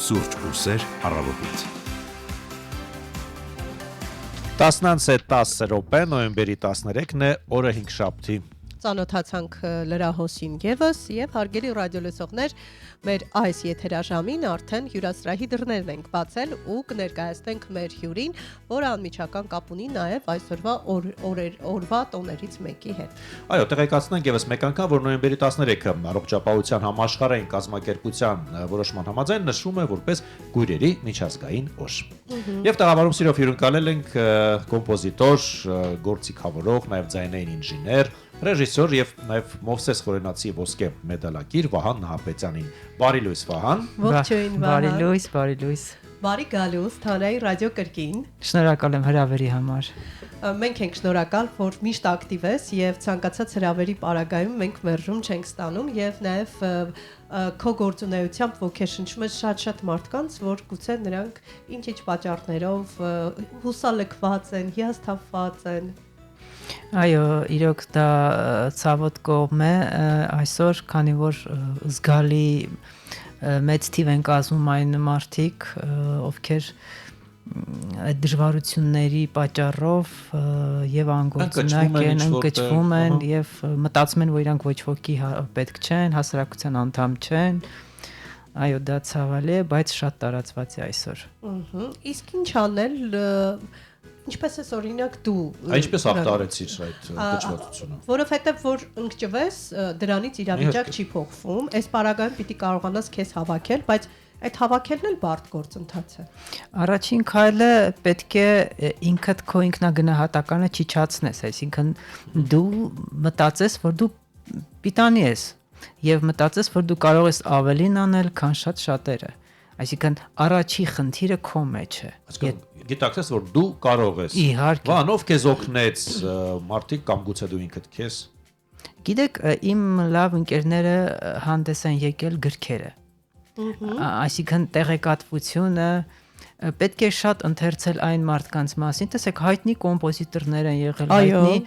Սուրճ ու սեր առավոտից։ 10:10 րոպե նոյեմբերի 13-ն է, օրը 5 շաբթի։ Ծանոթացանք լրահոսին եւս եւ հարգելի ռադիոլսողներ, մեր այս եթերաժամին արդեն հյուրասրահի դռներն ենք բացել ու կներկայացնենք մեր հյուրին, որը անմիջական կապ ունի նաեւ այսօրվա օրվա տոներից մեկի հետ։ Այո, տեղեկացնենք եւս մեկ անգամ, որ նոյեմբերի 13-ը առողջապահության համաշխարհային կազմակերպության որոշման համաձայն նշվում է որպես գույրերի միջազգային օր։ Եվ տաղավարում սիրով հյուրընկալել ենք կոմպոզիտոր, գործիքավորող, նաեւ ձայնային ինժեներ, ռեժիսոր եւ նաեւ Մովսես Խորենացի ոսկե մեդալակիր Վահան Նահապետյանին։ Բարի լույս Վահան։ Ողջույն Բարի Վահան։ բարի լույս։ Բարի գալուս Թանայի ռադիո կրկին։ Շնորհակալ եմ հրավերի համար։ Մենք ենք շնորհակալ, որ միշտ ակտիվ ես եւ ցանկացած հրավերի պարագայում մենք մերժում չենք ստանում եւ նաեւ քո գործունեությամբ ոգեշնչում ես շատ մարդկանց, որ գուցե նրանք ինչ-ինչ պատճառներով հուսալքված են, հիասթափված են։ Այո, իրոք դա ցավոտ կողմ է այսօր, քանի որ զգալի մեծ թիվ են կազմում այն մարդիկ, ովքեր այդ դժվարությունների պատճառով եւ անգործունակ են, ընկճվում են եւ մտածում են, որ իրանք ոչ ոքի պետք չեն, հասարակության անդամ չեն։ Այո, դա ցավալի է, բայց շատ տարածված է այսօր։ Իսկ ինչ անել, ինչպես ես օրինակ դու Ինչպես հաղթարեցիր այդ դժվարությունը։ Որովհետև որ ընկճվես, դրանից իրավիճակ չի փոխվում, այս պարագայում պիտի կարողանաս քեզ հավաքել, բայց այդ հավաքելն էլ բարդ գործընթաց է։ Առաջին քայլը պետք է ինքդ քո ինքնագնահատականը չիջացնես, այսինքն դու մտածես, որ դու պիտանի ես եւ մտածես, որ դու կարող ես ավելին անել, քան շատերը։ Այսինքն առաջի խնդիրը քո մեջ է։ Գիտակցես, որ դու կարող ես։ Իհարկե։ Վահան, ով քեզ օգնեց, մարդիկ կամ գուցե դու ինքդ քեզ։ Գիտեք, իմ լավ ընկերները հանդես են եկել գրքերը։ Այսինքն տեղեկատվությունը պետք է շատ ընթերցել այն մարդկանց մասին, տեսեք, հայտնի կոմպոզիտորներ են եղել, հայտնի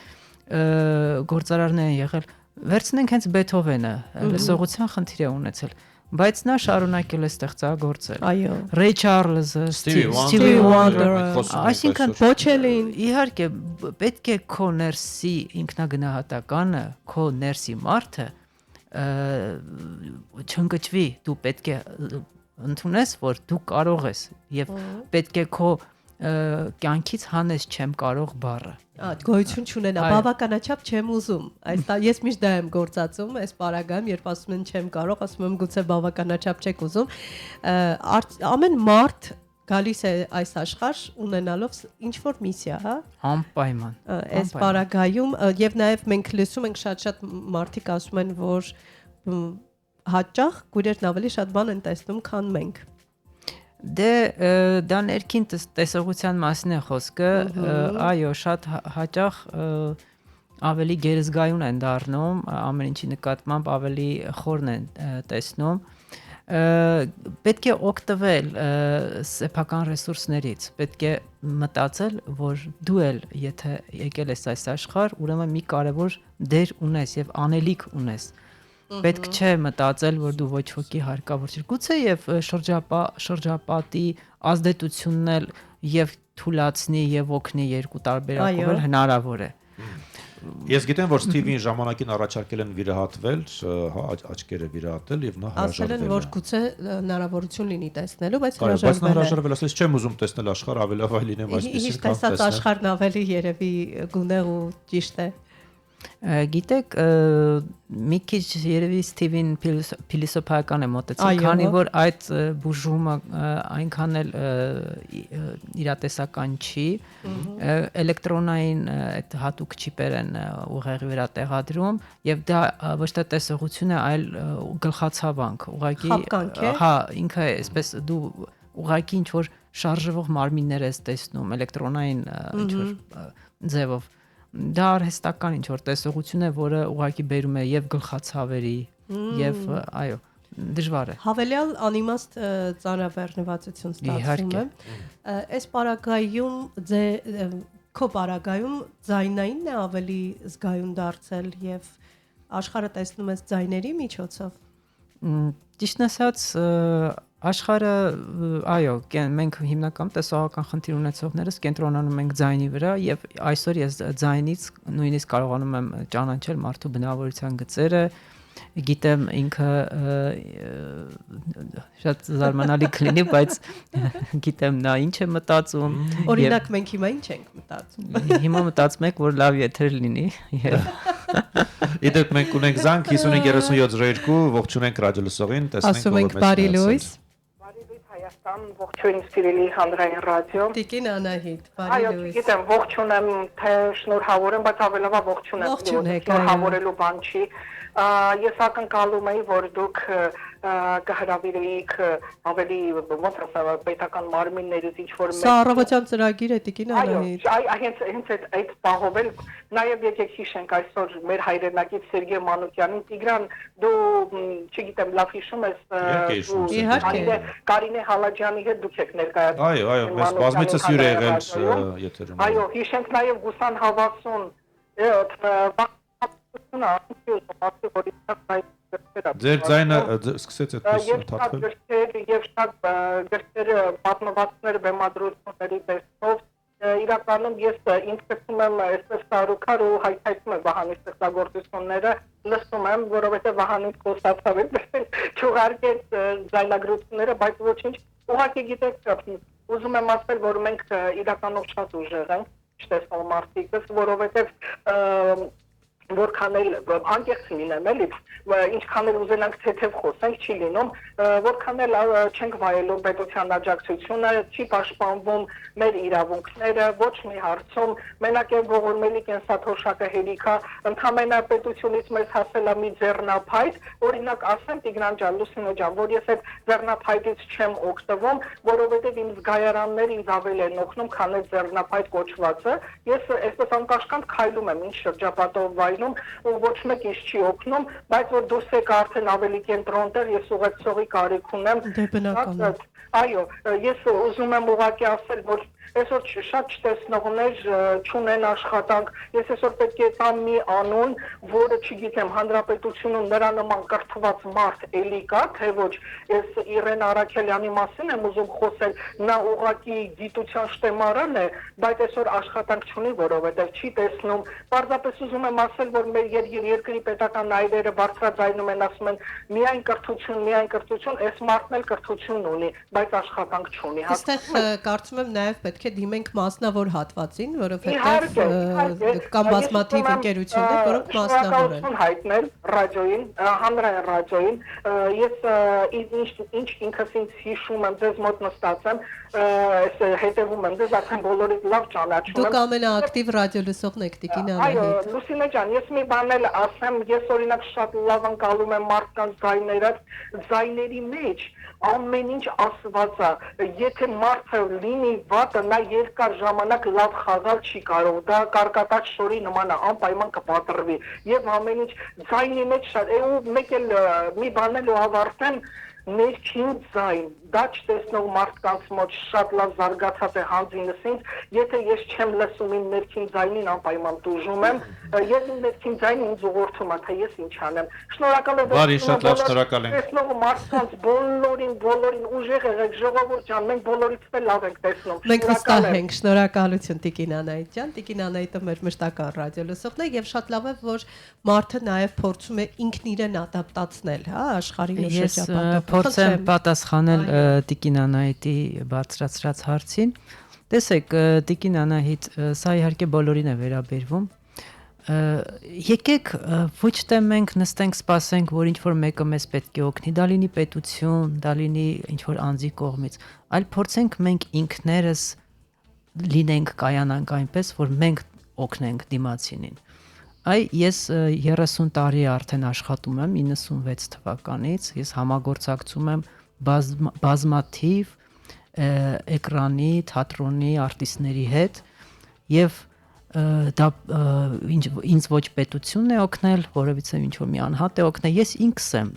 գործարարներ են եղել։ Վերցնենք հենց Բեթհովենը, լսողության խնդիր է ունեցել, բայց նա շարունակել է ստեղծագործել։ Այո։ Ռեյ Չարլզը, Stevie Wonder, այսինքն Բոչելին, իհարկե պետք է քո ներսի ինքնագնահատականը, քո ներսի մարդը չընկճվի, դու պետք է ընդունես, որ դու կարող ես եւ պետք է քո կյանքից հանես չեմ կարող բառը։ Գոյություն չունենա, բավականաչափ չեմ ուզում։ Ես միշտ դա եմ գործածում, այս պարագայում, երբ ասում են չեմ կարող, ասում եմ գուցե բավականաչափ չեք ուզում։ Ամեն մարդ գալիս է այս աշխարհ ունենալով ինչ որ միսիա, հա։ Անպայման։ Այս պարագայում եւ նաեւ մենք լսում ենք շատ մարդիկ ասում են, որ հաճախ գույրերն ավելի շատ բան են տեսնում, քան մենք։ Դե դա ներքին տեսողության մասին է խոսքը, այո, շատ հաճախ ավելի գերզգայուն են դառնում, ամեն ինչի նկատմամբ ավելի խորն են տեսնում։ Պետք է օգտվել սեփական ռեսուրսներից, պետք է մտածել, որ դու էլ եթե եկել ես այս աշխարհ, ուրեմն մի կարևոր դեր ունես եւ անելիք ունես։ Պետք չէ մտածել, որ դու ոչ ոքի հարկավոր ես։ Գուցե եւ շրջապատի ազդեցությունն էլ եւ թուլացնի եւ օգնի երկու տարբերակով էլ հնարավոր է։ Ես գիտեմ, որ Ստիվին ժամանակին առաջարկել են վիրահատվել, աչքերը վիրահատել եւ նա հրաժարվել է։ Ասել են, որ գուցե հնարավորություն լինի տեսնելու, բայց Բայց նա հրաժարվել, ասես չեմ ուզում տեսնել աշխարհ, ավելի լավ լինեմ այսպեսի Իսկ տեսած աշխարհն ավելի երևի գունեղ ու ճիշտ է։ Գիտեք, մի քիչ երևի Ստիվին փիլիսոփայական է մոտեցել, քանի որ այդ բուժումը այնքան էլ իրատեսական չի, էլեկտրոնային այդ հատուկ չիպեր են ուղեղի վրա տեղադրում եւ դա ոչ թե տեսողություն է, այլ գլխացավանք, ուղղակի հա, ինքը այսպես դու ուղղակի ինչ որ շարժվող մարմիններ ես տեսնում, էլեկտրոնային ինչ որ ձևով դա արհեստական ինչ որ տեսողություն է, որը ուղղակի բերում է եւ գլխացավերի եւ այո, դժվար է։ Հավելյալ անիմաստ ծանրաբեռնվածություն ստացվում է։ Այս պարագայում քո պարագայում ձայնայինն է ավելի զգայուն դարձել եւ աշխարհը տեսնում ես ձայների միջոցով։ Ճիշտն ասած, Աշխարհը այո, մենք հիմնական տեսողական խնդիր ունեցողներս կենտրոնանում ենք ձայնի վրա եւ այսօր ես ձայնից նույնիսկ կարողանում եմ ճանաչել մարդու բնավորության գծերը, գիտեմ ինքը շատ զարմանալի կլինի, բայց գիտեմ նա ինչ է մտածում։ Օրինակ մենք հիմա ինչ ենք մտածում։ Հիմա մտածում եք, որ լավ եթեր լինի եւ Իդեպ մենք ունենք զանգ 553702, ողջունենք ռադիոլսողին, տեսնենք Ասում ենք բարի լույս։ Բարի լույս Հայաստան, ողջույն սիրելի հանրային ռադիո։ Տիկին Անահիտ, բարի Այո, լույս։ գիտեմ, ողջունեմ, թե շնորհավոր եմ, բայց ավելովա ողջունեմ, Ողջունեք, շնորհավորելու բան չի։ Ես ակնկալում էի, որ դուք կհրավիրեիք ավելի ոնց ասեմ, պետական մարմիններից ինչ որ Սա առավոտյան ծրագիր է Տիկին Անահիտ։ հենց այդ պահով էլ նաև եկեք հիշենք այսօր մեր հայրենակից Սերգեյ Մանուկյանին, Տիգրան, դու չգիտեմ, լավ հիշում ես, Իհարկե։ Կարինե Հալաջյանի հետ դուք եք ներկայացնում։ Այո, մեզ բազմիցս հյուր է եղել եթերում։ Այո, հիշենք նաև Գուսան Հավասուն, Ձեր ձայնը սկսեց այդպես թափվել։ Եվ շատ գրքեր պատմվածքներ բեմադրությունների տեսքով իրականում ես ինձ կցում եմ այսպես տարուքար ու հայթայթում եմ Վահանի ստեղծագործությունները, լսում եմ, որովհետև Վահանից խոսացավ չուղարկեց ձայնագրությունները, բայց ոչինչ, ուղղակի գիտեք, ուզում եմ ասել, որ մենք իրականում շատ ուժեղ ենք, չտեսնող մարդիկս, որովհետև որքան էլ անկեղծ լինեմ էլի, ինչքան էլ ուզենանք թեթև խոսենք, չի լինում, որքան էլ չենք վայելում պետության աջակցությունը, չի պաշտպանվում մեր իրավունքները, ոչ մի հարցում, մենակ է ողորմելի կենսաթոշակը հերիքա, ընդհանրապես պետությունից մեզ հասել է մի ձեռնափայտ, օրինակ ասեմ Տիգրան ջան, Լուսինե ջան, որ ես այդ ձեռնափայտից չեմ օգտվում, որովհետև իմ զգայարանները ինձ ավելի են օգնում, քան այդ ձեռնափայտ կոչվածը, ես այսպես անկաշկանդ քայլում եմ ինչ շրջապատով ու ոչ մեկ ինչ չի օգնում, բայց որ դուրս եք արդեն ավելի կենտրոն տեղ, ես ուղեկցողի կարիք ունեմ։ Դե բնական է։ Այո, ես ուզում եմ ուղղակի ասել, որ այսօր շատ չտեսնողներ չունեն աշխատանք, ես այսօր պետք է տամ մի անուն, որը չգիտեմ, հանրապետությունում նրա նման կրթված մարդ էլի կա, թե ոչ, ես Իրեն Արաքելյանի մասին եմ ուզում խոսել, նա ուղղակի գիտության շտեմարան է, բայց այսօր աշխատանք չունի, որովհետև չի տեսնում, պարզապես ուզում եմ ասել, որ մեր երկրի պետական այրերը բարձրաձայնում են, ասում են միայն կրթություն, այս մարդն էլ կրթություն ունի, բայց աշխատանք չունի։ Այստեղ կարծում եմ նաև պետք է դիմենք մասնավոր հատվածին, որովհետև կամ բազմաթիվ ընկերություններ, որոնք մասնավոր են։ Շնորհակալություն հայտնել ռադիոյին, հանրային ռադիոյին, ես ինչ ինքս ինձ հիշում եմ, ձեզ մոտ նստած եմ, հետևում եմ, ձեզ արդեն բոլորից լավ ճանաչում եմ։ Դուք ամենաակտիվ ռադիոլսողն եք Տիկին Անահիտ։ Այո, Լուսինե ջան, ես մի բան էլ ասեմ, ես օրինակ շատ լավ անցալում եմ մարդկանց ձայների մեջ ամեն ինչ ասված է, եթե մարդը լինի վատը, նա երկար ժամանակ լավ խաղալ չի կարող, դա կարկատած շորի նման է, անպայման կպատրվի, եւ ամեն ինչ ձայնի մեջ շատ, ու մեկ էլ մի բան էլ ու ավարտեմ, ներքին ձայն, դա չտեսնող մարդկանց մոտ շատ լավ զարգացած է հանձինս ինձ, եթե ես չեմ լսում իմ ներքին ձայնին, անպայման տուժում եմ, եւ իմ ներքին ձայնը ինձ ուղղորդում է, թե ես ինչ անեմ։ Շնորհակալ եմ։ Բարի, շատ լավ, շնորհակալ ենք։ Տեսնող մարդկանց բոլորին ուժեղ եղեք, ժողովուրդ ջան, մենք բոլորից էլ լավ ենք տեսնում։ Մենք վստահ ենք, շնորհակալություն Տիկին Անահիտ ջան, Տիկին Անահիտը մեր մշտական ռադիոլսողն է եւ շատ լավ է, որ մարդը նաեւ փորձում է ինքն իրեն ադապտացնել, հա, աշխարհի մեր շրջապատով։ Փորձեմ պատասխանել Տիկին Անահիտի բարձրացրած հարցին։ Տեսեք, Տիկին Անահիտ, սա իհարկե բոլորին է վերաբերվում։ Եկեք ոչ թե մենք նստենք սպասենք, որ ինչ որ մեկը մեզ պետք է օգնի, դա լինի պետություն, դա լինի ինչ որ անձի կողմից, այլ փորձենք մենք ինքներս լինենք, կայանանք այնպես, որ մենք օգնենք դիմացինին։ Ես 30 տարի արդեն աշխատում եմ 96 թվականից, ես համագործակցում եմ բազմաթիվ էկրանի, թատրոնի արտիստների հետ եւ դա ինձ ոչ պետությունն է օգնել, որովհետեւ ինչ որ մի անհատ է օգնել, ես ինքս եմ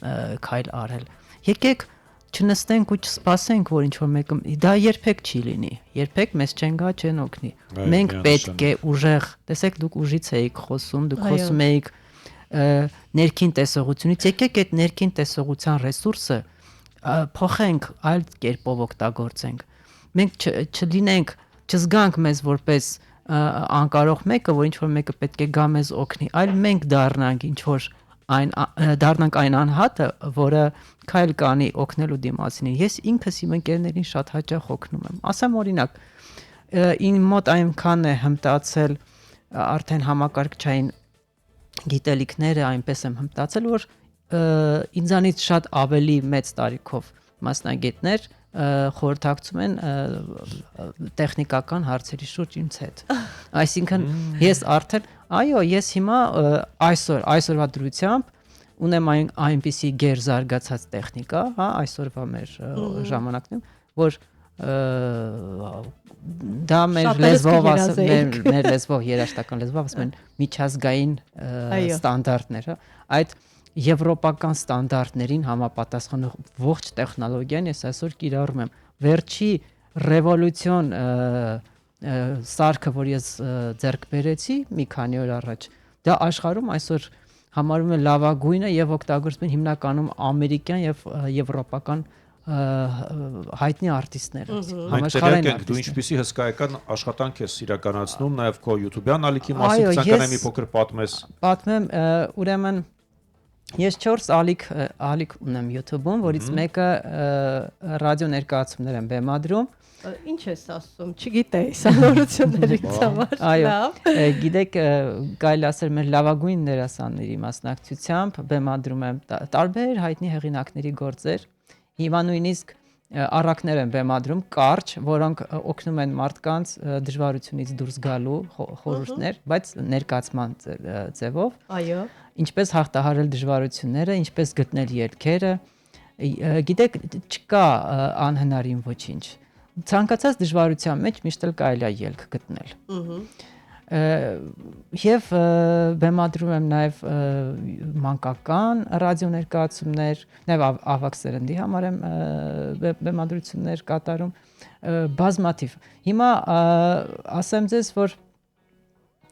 քայլ արել։ Եկեք չնստենք ու չսպասենք, որ ինչ որ մեկը դա երբեք չի լինի։ Երբեք մեզ չեն գա, չեն օգնի։ Մենք պետք է ուժեղ, տեսեք դուք ուժից եք խոսում, դուք խոսում եք ներքին տեսողությունից, եկեք այդ ներքին տեսողության ռեսուրսը փոխենք, այլ կերպով օգտագործենք։ Մենք չլինենք, չզգանք մեզ որպես անկարող մեկը, որ ինչ որ մեկը պետք է գա մեզ օգնի, այլ մենք դառնանք ինչ որ դառնանք այն անհատը, որը քայլ կանի օգնելու դիմացինին։ Ես ինքս իմ ընկերներին շատ հաճախ օգնում եմ։ Ասեմ օրինակ, իմ մոտ այնքան է հմտացել արդեն համակարգչային գիտելիքները, այնպես եմ հմտացել, որ ինձանից շատ ավելի մեծ տարիքով մասնագետներ խորհրդակցում են տեխնիկական հարցերի շուրջ ինձ հետ։ Այսինքն ես արդեն, այո, ես հիմա այսօրվա դրությամբ ունեմ այնպիսի գերզարգացած տեխնիկա, հա, այսօրվա մեր ժամանակներում, որ դա մեր լեզվով երաժշտական լեզվով ասում են միջազգային ստանդարտներ, հա, այդ եվրոպական ստանդարտներին համապատասխանող ողջ տեխնոլոգիան ես այսօր կիրառում եմ։ Վերջի ռևոլյուցիոն սարքը, որ ես ձեռք բերեցի մի քանի օր առաջ, դա աշխարհում այսօր համարվում է լավագույնը եւ օգտագործվում են հիմնականում ամերիկյան եւ եվրոպական հայտնի արտիստները։ Մենք տեղյակ ենք, դու ինչպիսի հսկայական աշխատանք ես իրականացնում նաեւ քո YouTube-յան ալիքի մասին, ցանկանում մի փոքր պատմես։ Պատմեմ, ուրեմն ես 4 ալիք ունեմ YouTube-ում, որից մեկը ռադիո ներկայացումներ եմ բեմադրում։ Ինչ ես ասում, չգիտեի, սա նորություններից համար։ Այո, գիտեք, կարելի ասել մեր լավագույն դերասանների մասնակցությամբ բեմադրում եմ տարբեր հայտնի հեղինակների գործեր։ Հիմա նույնիսկ առակներ են բեմադրում կարճ, որոնք օգնում են մարդկանց դժվարությունից դուրս գալու խորհուրդներ, բայց ներկայացման ձևով։ Այո։ Ինչպես հաղթահարել դժվարությունները, ինչպես գտնել ելքերը։ Գիտեք, չկա անհնարին ոչինչ։ Ցանկացած դժվարության մեջ միշտ էլ կարելի է ելք գտնել։ Եվ բեմադրում եմ նաև մանկական ռադիո ներկայացումներ, նաև ավագ սերնդի համար եմ բեմադրություններ կատարում, բազմաթիվ։ Հիմա ասեմ ձեզ, որ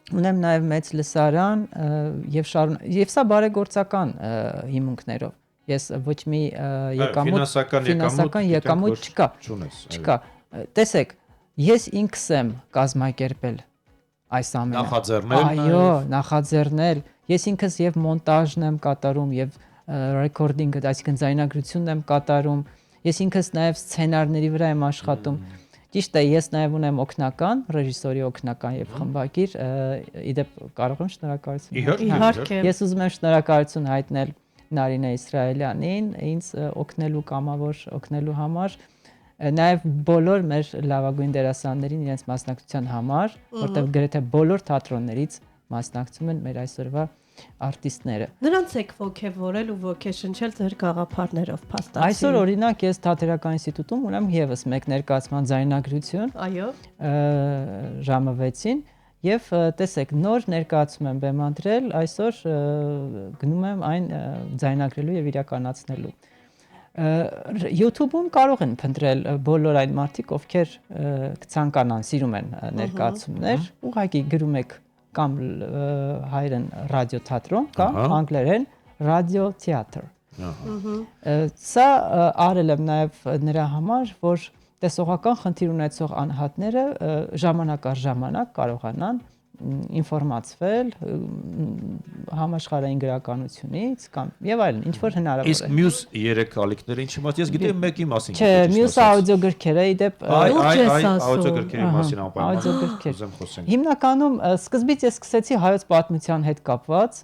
ունեմ նաև մեծ լսարան եւ սա բարեգործական հիմունքներով։ Ես ոչ մի ֆինանսական եկամուտ չկա։ Տեսեք, ես ինքս եմ կազմակերպել այս ամենը։ Նախաձեռնել։ Այո, նախաձեռնել։ Ես ինքս եւ մոնտաժն եմ կատարում եւ ռեկորդինգը, այսինքն ձայնագրությունն եմ կատարում։ Ես ինքս նաեւ սցենարների վրա եմ աշխատում։ Ճիշտ է, ես նաև ունեմ օգնական, ռեժիսորի օգնական եւ խմբագիր, իդեպ կարող եմ շնորհակալություն։ Իհարկե։ Ես ուզում եմ շնորհակալություն հայտնել Նարինե Իսրայելյանին, ինձ օգնելու կամավոր օգնելու համար, նաև բոլոր մեր լավագույն դերասաններին իրենց մասնակցության համար, որտեղ գրեթե բոլոր թատրոններից մասնակցում են մեր այսօրվա արտիստները։ Նրանց եք ոգևորել ու ոգեշնչել ձեր գաղափարներով փաստացի։ Այսօր օրինակ ես Թատերական ինստիտուտում ունեմ եւս մեկ ներկայացման ձայնագրություն։ Այո։ Ժամը 6-ին եւ տեսեք նոր ներկայացում եմ բեմադրել, այսօր գնում եմ այն ձայնագրելու եւ իրականացնելու։ YouTube-ում կարող են փնտրել բոլոր այն մարդիկ, ովքեր կցանկանան, սիրում են ներկայացումներ, ուղղակի գրում եք կամ հայերեն ռադիո թատրոն կամ անգլերեն ռադիո թեատր։ Սա արել եմ նաև նրա համար, որ տեսողական խնդիր ունեցող անհատները ժամանակ առ ժամանակ կարողանան ինֆորմացվել համաշխարհային գրականությունից կամ եւ այլն, ինչ որ հնարավոր է։ Իսկ մյուս 3 ալիքները ինչի մաս ես գիտեմ մեկի մասին։ Չէ, մյուս աուդիոգրքերը իդեպ աուդիոգրքերի մասին աուդիոգրքեր։ Հիմնականում սկզբից ես սկսեցի հայոց պատմության հետ կապված,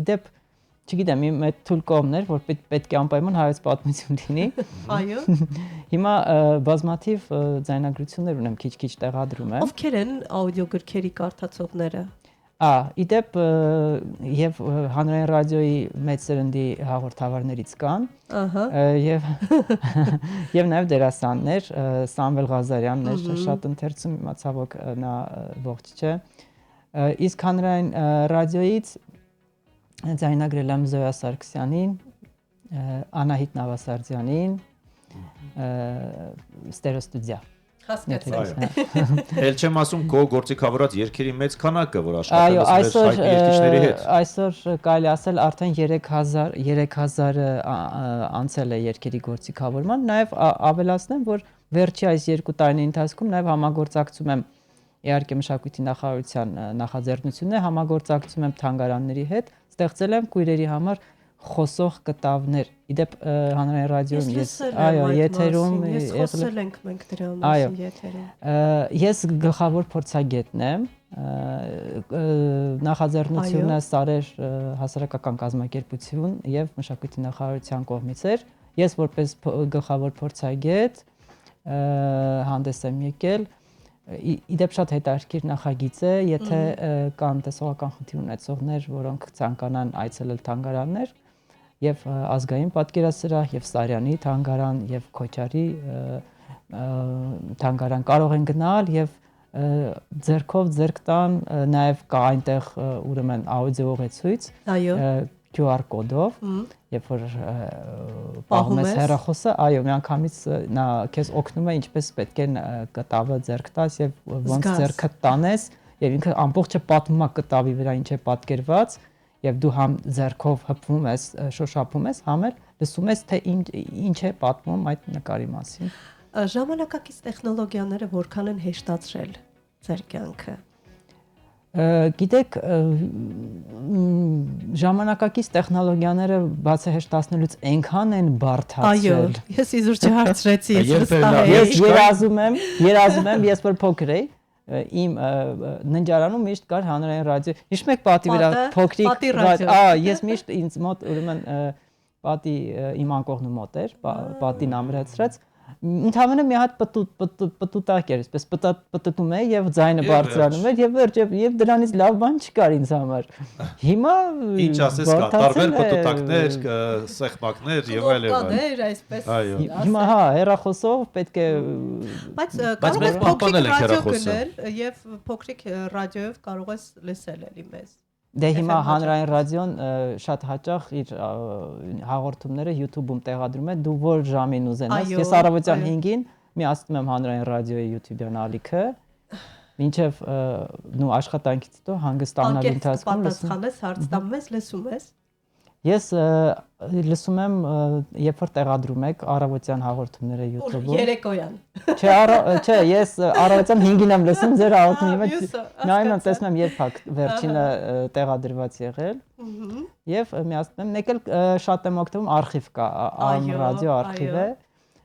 իդեպ չգիտեմ, իմ այդ թույլ կողմն էր, որ պետք է անպայման հայոց պատմություն լինի։ Այո։ Հիմա բազմաթիվ ձայնագրություններ ունեմ, քիչ-քիչ տեղադրում եմ։ Ովքեր են աուդիոգրքերի կարդացողները։ Իդեպ եւ հանրային ռադիոյի մեծ սերնդի հաղորդավարներից կան, եւ նաեւ դերասաններ, Սամվել Ղազարյանն էր շատ ընթերցում, հիմա ցավոք նա ողջ չէ։ Իսկ հանրային ռադիոյից ձայնագրել եմ Զոյա Սարգսյանին, Անահիտ Նավասարդյանին, ստերեոստուդիա։ Հասկացա։ Էլ չեմ ասում քո գործիքավորած երկերի մեծ քանակը, որ աշխատել ես մեր երկիչների հետ։ Այսօր կարելի ասել արդեն 3000 անցել է երկերի գործիքավորման, նաև ավելացնեմ, որ վերջի այս 2 տարիների ընթացքում նաև համագործակցում եմ իհարկե մշակույթի նախարարության նախաձեռնությունն է, համագործակցում եմ թանգարանների հետ, ստեղծել եմ քույրերի համար խոսող կտավներ։ Իդեպ հանրային ռադիոյում ես եթերում խոսել ենք մենք դրա մասին եթերում։ Ես գլխավոր փորձագետն եմ, նախաձեռնությունը Սարեր հասարակական կազմակերպություն եւ մշակույթի նախարարության կողմից էր։ Ես որպես գլխավոր փորձագետ հանդես եմ եկել։ Իդեպ շատ հետաքրքիր նախագիծ է, եթե կան տեսողական խնդիր ունեցողներ, որոնք ցանկանան այցելել թանգարաններ, եւ ազգային պատկերասրահ, եւ Սարյանի թանգարան, եւ Քոչարի թանգարան կարող են գնալ եւ ձեռքով ձեռք տան, նաեւ կա այնտեղ ուրեմն աուդիո ուղեցույց, QR կոդով, երբ որ պահում ես հեռախոսը, այո, միանգամից նա քեզ օգնում է ինչպես պետք է կտավը ձեռք տաս եւ ոնց ձեռքդ տանես, եւ ինքը ամբողջը պատմում է կտավի վրա ինչ է պատկերված, եւ դու համ ձեռքով հպվում ես, շոշափում ես, համ էլ լսում ես թե ինչ է պատմում այդ նկարի մասին։ Ժամանակակից տեխնոլոգիաները որքան են հեշտացրել ձեր կյանքը։ Գիտեք, ժամանակակից տեխնոլոգիաները բացի հեշտացնելուց այնքան են բարդացել։ Այո, ես իզուր չհարցրեցի, ես երազում եմ, ես որ փոքր էի, իմ ննջարանում միշտ կար հանրային ռադիո։ Հիշում եք պատի վրա փոքրիկ ռադիո։ Ես միշտ ինձ մոտ ուրեմն պատի իմ անկողնու մոտ էր, պատին ամրացրած։ Ընդհանրապես մի հատ պտուտակ էր, այսպես պտտում է եւ ձայնը բարձրանում էր եւ վերջ եւ դրանից լավ բան չկար ինձ համար։ Հիմա ինչ ասես կա, տարբեր պտուտակներ, սեղմակներ եւ այլ եւ այլ։ Այսպես։ Հիմա հեռախոսով պետք է բայց կարող ես փոքրիկ ռադիո գնել եւ փոքրիկ ռադիոյով կարող ես լսել էլի մեզ։ Դե հիմա հանրային ռադիոն շատ հաճախ իր հաղորդումները YouTube-ում տեղադրում է, դու որ ժամին ուզենաս։ Ես առավոտյան 5-ին միացնում եմ հանրային ռադիոյի YouTube-յան ալիքը, մինչև նու աշխատանքից հետո հանգստանալու ընթացքում պատասխանես, հարց տամ ես, լսում ես։ Ես լսում եմ, երբ որ տեղադրում եք առավոտյան հաղորդումները YouTube-ում։ Երեկոյան։ Չէ, ես առավոտյան 5-ին եմ լսում ձեր հաղորդումը։ Նայում եմ, տեսնում եմ երբ է վերջինը տեղադրված եղել։ Եվ միացնում եմ, մեկ էլ շատ եմ օգտվում արխիվ կա, AM ռադիո արխիվ է։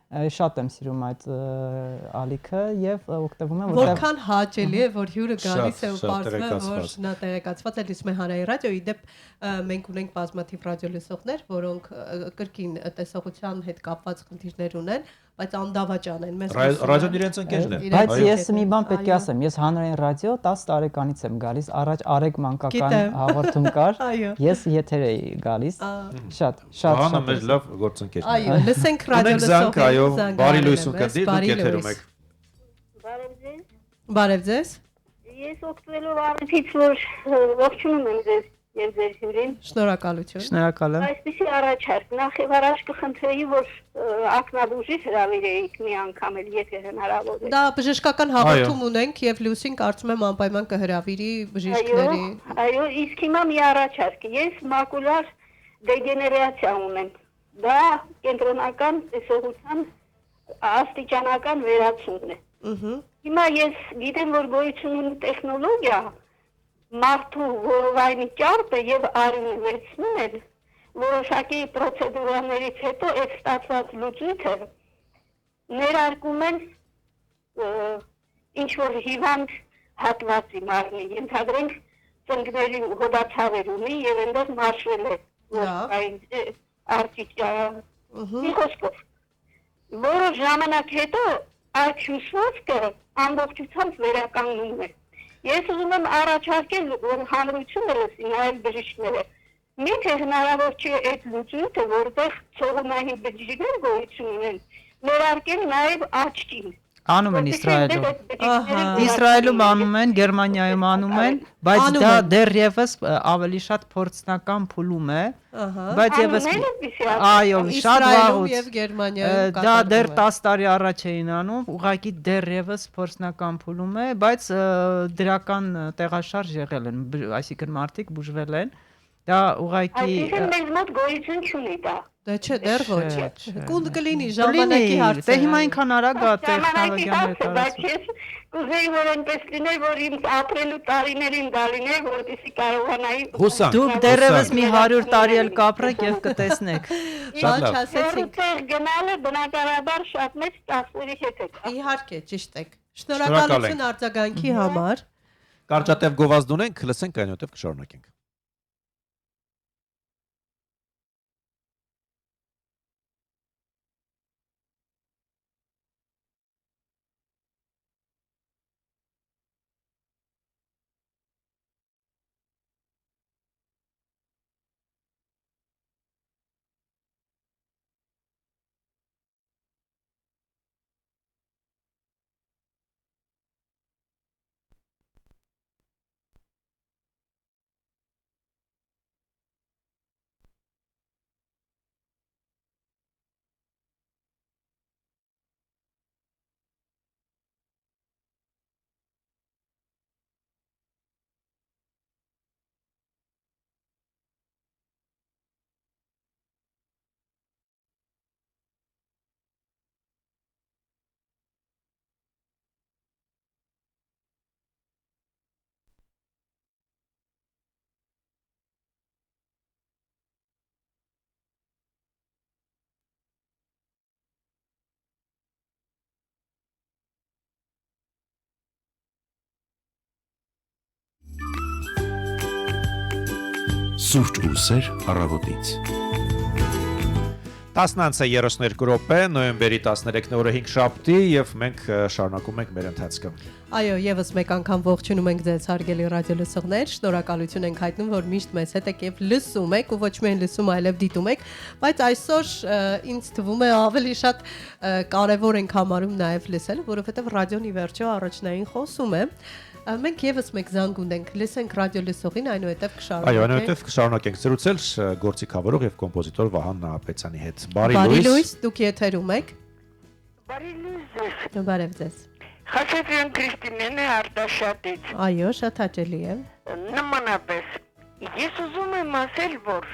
Շատ եմ սիրում այդ ալիքը եւ օգտվում եմ որքան հաճելի է որ հյուրը գալիս է ու պարզվում է որ նա տեղեկացված է լսում է հանրային ռադիոյի դեպ մենք ունենք բազմաթիվ ռադիոլսողներ որոնք կրկին տեսողության հետ կապված խնդիրներ ունեն բայց անդավաճան են մեզ ռադիոն իրենց ընկերն է բայց ես մի բան պետք է ասեմ ես հանրային ռադիո 10 տարեկանից եմ գալիս առաջ Արեգ մանկական հաղորդում կար ես եթեր էի գալիս շատ Վահանը մեր լավ գործընկերն է այո լսենք ռադիոլսողներ այո, բարի լույս ու կդի, դուք եթերում եք։ Բարև ձեզ։ Բարև ձեզ։ Ես օգտվելով առիթից, որ ողջունում եմ ձեզ եւ ձեր հյուրին։ Շնորհակալություն։ Շնորհակալ եմ։ Այսպեսի առաջարկ, նախ եւ առաջ կխնդրեի, որ ակնաբուժի հրավիրեիք մի անգամ էլ, եթե հնարավոր է։ Դա բժշկական հաղորդում ունենք եւ Լուսին կարծում եմ անպայման կհրավիրի բժիշկների։ Այո, իսկ հիմա մի առաջարկ։ Ես մակուլար դեգեներացիա ունեմ։ Դա կենտրոնական տեսողության աստիճանական վերացումն է։ Հիմա ես գիտեմ, որ գոյություն ունի տեխնոլոգիա մարդու որովայնի ճարպը եւ արյունը վերցնում են որոշակի պրոցեդուրաներից հետո այդ ստացված լուծույթը ներարկում են ինչ որ հիվանդ հատվածի մարմնի ենթադրենք ծնկների հոդացավեր ունի եւ այնտեղ մաշվել է որովայն Խոսքով որոշ ժամանակ հետո այդ հյուսվածքը ամբողջությամբ վերականգնում է։ Ես ուզում եմ առաջարկել, որ հանրությունը լսի նայել բժիշկները։ Միթե հնարավոր չի այդ լուծույթը, որտեղ ցողունային բջիջներ գոյություն ունեն, ներարկել նաև աչքին։ Անում են Իսրայելում։ Ահա։ Իսրայելում անում են, Գերմանիայում անում են, բայց Անում դա են։ դեռևս ավելի շատ փորձնական փուլում է, Ահա։ բայց եւս Անում են էսի այո, շատ Իսրայելում վաղուց։ եւ Գերմանիայում Դա դեռ կատարվում է։ 10 տարի առաջ էին անում, ուղղակի դեռևս փորձնական փուլում է, բայց դրական տեղաշարժ եղել են, այսինքն մարդիկ բուժվել են։ Դա ուղղակի Այսինքն մեզ մոտ գոյություն չունի դա։ Դե չէ, դեռ ոչ։ Չէ։ Կուլ կլինի ժամանակի հարցը։ Դե հիմա այնքան արագ է Ժամանակի տեխնոլոգիաները հարցը, բայց տարածվում։ ես կուզեի, որ այնպես լիներ, որ ինձ ապրելու տարիներին դա լիներ, որովհետեւ կարողանայի Հուսանք։ Դուք դեռևս մի 100 տարի էլ կապրեք եւ կտեսնեք։ Շատ լավ։ Չասեցինք։ Որտեղ գնալը բնականաբար շատ մեծ տասների հետ է։ Իհարկե, ճիշտ եք։ Շնորհակալ Շնորհակալություն ենք։ արձագանքի համար։ Կարճատև գովազդ ունենք, լսենք այնուհետև կշարունակենք։ Սուրճ ու սեր առավոտից։ 10:32 րոպե, նոյեմբերի 13-ն օրը 5 շաբթի եւ մենք շարունակում ենք մեր ընթացքը։ Այո, եւս մեկ անգամ ողջունում ենք ձեզ հարգելի ռադիոլսողներ, շնորհակալություն ենք հայտնում, որ միշտ մեզ հետ եք եւ լսում եք, ու ոչ միայն լսում, այլև դիտում եք, բայց այսօր ինձ թվում է ավելի շատ կարեւոր ենք համարում նաեւ լսել, որովհետեւ ռադիոն ի վերջո առաջնային խոսում է։ Մենք եւս մեկ զանգ ունենք, լսենք ռադիոլսողին, այնուհետև կշարունակենք։ Այո, այնուհետև կշարունակենք զրուցել գործիքավորող եւ կոմպոզիտոր Վահան Նահապետյանի հետ։ Բարի լույս, դուք եթերում եք։ Բարի լույս։ Բարև ձեզ։ Խաչատրյան Քրիստինեն է Արտաշատից։ Այո, շատ հաճելի է։ Նմանապես ես ուզում եմ ասել, որ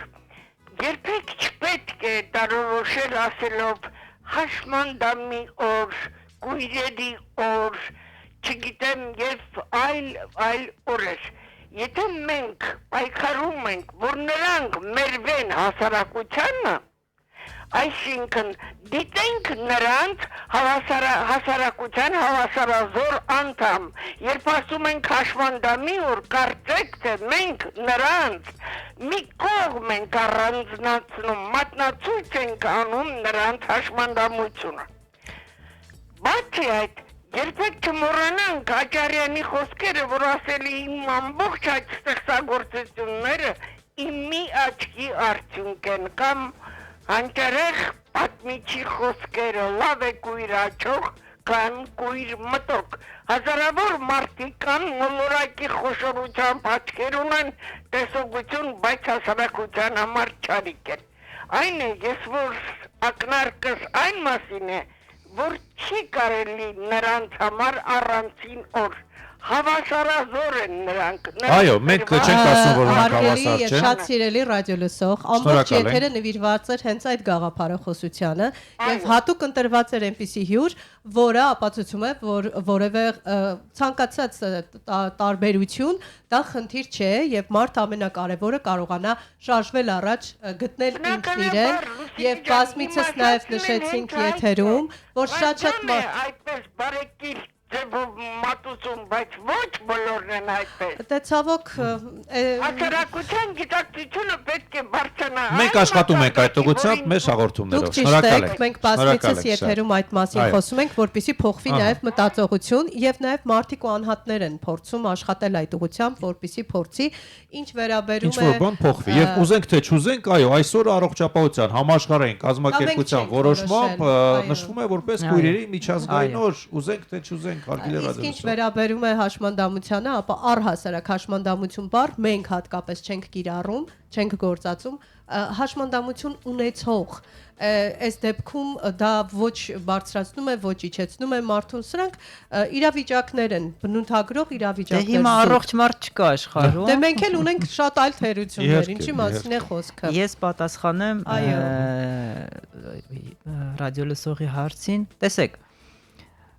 երբեք չպետք է տարորոշել ասելով հաշմանդամի օր, կույրերի օր, չգիտեմ եւ այլ օրեր։ Եթե մենք պայքարում ենք, որ նրանք մերվեն հասարակությանը, այսինքն դիտենք նրանց հասարակության հավասարազոր անդամ, երբ ասում ենք հաշմանդամի օր, կարծեք թե մենք նրանց մի կողմ ենք առանձնացնում, մատնացույց ենք անում նրանց հաշմանդամությունը։ Բացի այդ, երբեք չմոռանանք Աճարյանի խոսքերը, որ ասել է իմ ամբողջ այդ ստեղծագործությունները իմ մի աչքի արդյունք են, կամ Անջարեղ պատմիչի խոսքերը լավ է կույր աչող, կան կույր մտոք։ Հազարավոր մարդիկ կան մոլորակի խոշորությամբ աչքեր ունեն տեսողություն, բայց հասարակության համար չարիք են։ Այն է, ես որ ակնարկս այն մասին է, որ չի կարելի նրանց համար առանցին օր, հավասարազոր են նրանք։ Այո, մենք չենք ասում, որ նրանք Հարգելի հավասար եւ չեն։ շատ սիրելի ռադիոլսող, ամբողջ Շնորհակալ ենք։ եթերը նվիրված էր հենց այդ գաղափարախոսությանը եւ հատուկ ընտրված էր այնպիսի հյուր, որը ապացուցում է, որ որևէ ցանկացած տարբերություն դա խնդիր չէ եւ մարդ ամենակարևորը կարողանա շարժվել առաջ, գտնել ինքն իրեն եւ բազմիցս նաեւ նշեցինք եթերում, որ շատ այդպես բարեկիր ձևով մատուցում, բայց ոչ բոլորն են այդպես։ Դե ցավոք Հասարակության գիտակցությունը պետք է բարձրանա։ Մենք աշխատում ենք այդ ուղղությամբ մեր հաղորդումներով։ Դուք ճիշտ Շնորհակալ եք, ենք։ մենք բազմիցս եթերում այդ մասին Այո։ խոսում ենք, որպեսզի փոխվի նաև մտածողություն եւ նաև մարդիկ ու անհատներ են փորձում աշխատել այդ ուղղությամբ, որպեսզի փորձի ինչ վերաբերում Ինչ որ բան փոխվի եւ ուզենք թե չուզենք, այո, այսօր առողջապահության համաշխարհային կազմակերպության չենք որոշմամբ որոշել, այո։ նշվում է որպես Այո։ քույրերի միջազգային Այո։ օր, ուզենք թե չուզենք, հարգելի Իսկ ինչ ռադիոլսող։ վերաբերում է հաշմանդամությանը, ապա առհասարակ հաշմանդամություն բառ մենք հատկապես չենք կիրառում, չենք գործածում, հաշմանդամություն ունեցող այս դեպքում դա ոչ բարձրացնում է, ոչ իջեցնում է մարդուն, սրանք իրավիճակներ են, բնութագրող Դե իրավիճակներ։ հիմա առողջ մարդ չկա աշխարհում։ Դե մենք էլ ունենք շատ այլ թերություններ, Իհարկե, ինչի մասին է խոսքը։ Ես պատասխանեմ Այո։ ռադիոլսողի հարցին։ Տեսեք,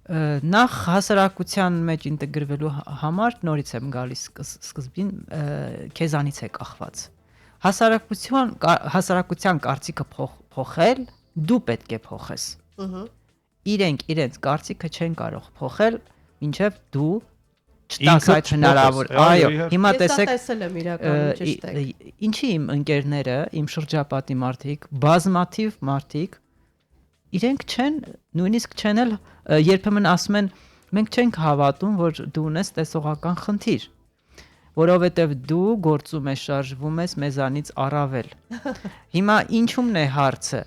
նախ հասարակության մեջ ինտեգրվելու համար նորից եմ գալիս սկզբին քեզանից է կախված։ Հասարակության կարծիքը փոխել դու պետք է փոխես։ Իրենք իրենց կարծիքը չեն կարող փոխել, մինչև դու չտաս Ինքդ այդ հնարավոր։ չփոխես, այո, Այո, իհարկե։ հիմա Ես դա տեսեք տեսել եմ իրականում, ճիշտ է։ Ինչի իմ ընկերները, իմ շրջապատի մարդիկ, բազմաթիվ մարդիկ իրենք չեն, նույնիսկ չեն էլ երբեմն ասում են, մենք չենք հավատում, որ դու ունես տեսողական խնդիր, որովհետև դու գործում ես, շարժվում ես մեզանից առավել։ Հիմա ինչումն է հարցը։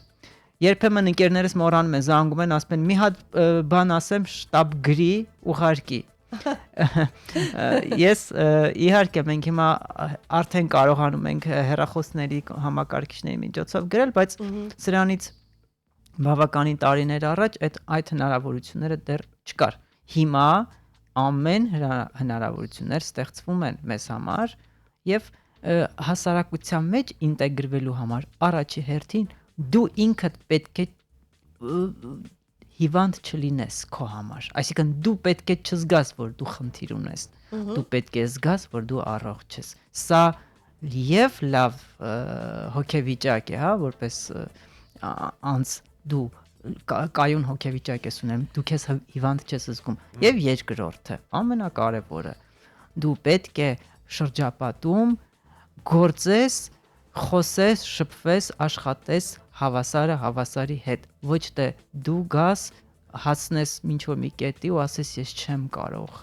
Երբեմն ընկերներս մոռանում են, զանգում են, ասում են՝ մի հատ բան ասեմ, շտաբ գրի, ուղարկի։ Ես իհարկե մենք հիմա արդեն կարողանում ենք հեռախոսների համակարգիչների միջոցով գրել, բայց սրանից բավականին տարիներ առաջ այդ հնարավորությունները դեռ չկար։ Հիմա ամեն հնարավորություններ ստեղծվում են մեզ համար եւ հասարակության մեջ ինտեգրվելու համար առաջի հերթին դու ինքդ պետք է հիվանդ չլինես քո համար, այսինքն դու պետք է չզգաս, որ դու խնդիր ունես, դու պետք է զգաս, որ դու առողջ ես։ Սա եւ լավ հոգեվիճակ է, հա, որպես անց դու կայուն հոգեվիճակ ես ունեմ, դու քեզ հիվանդ չես զգում։ Եվ երկրորդը, ամենակարևորը, դու պետք է շրջապատում գործես, խոսես, շփվես, աշխատես հավասարը հավասարի հետ, ոչ թե դու գաս հասնես ինչ որ մի կետի ու ասես ես չեմ կարող,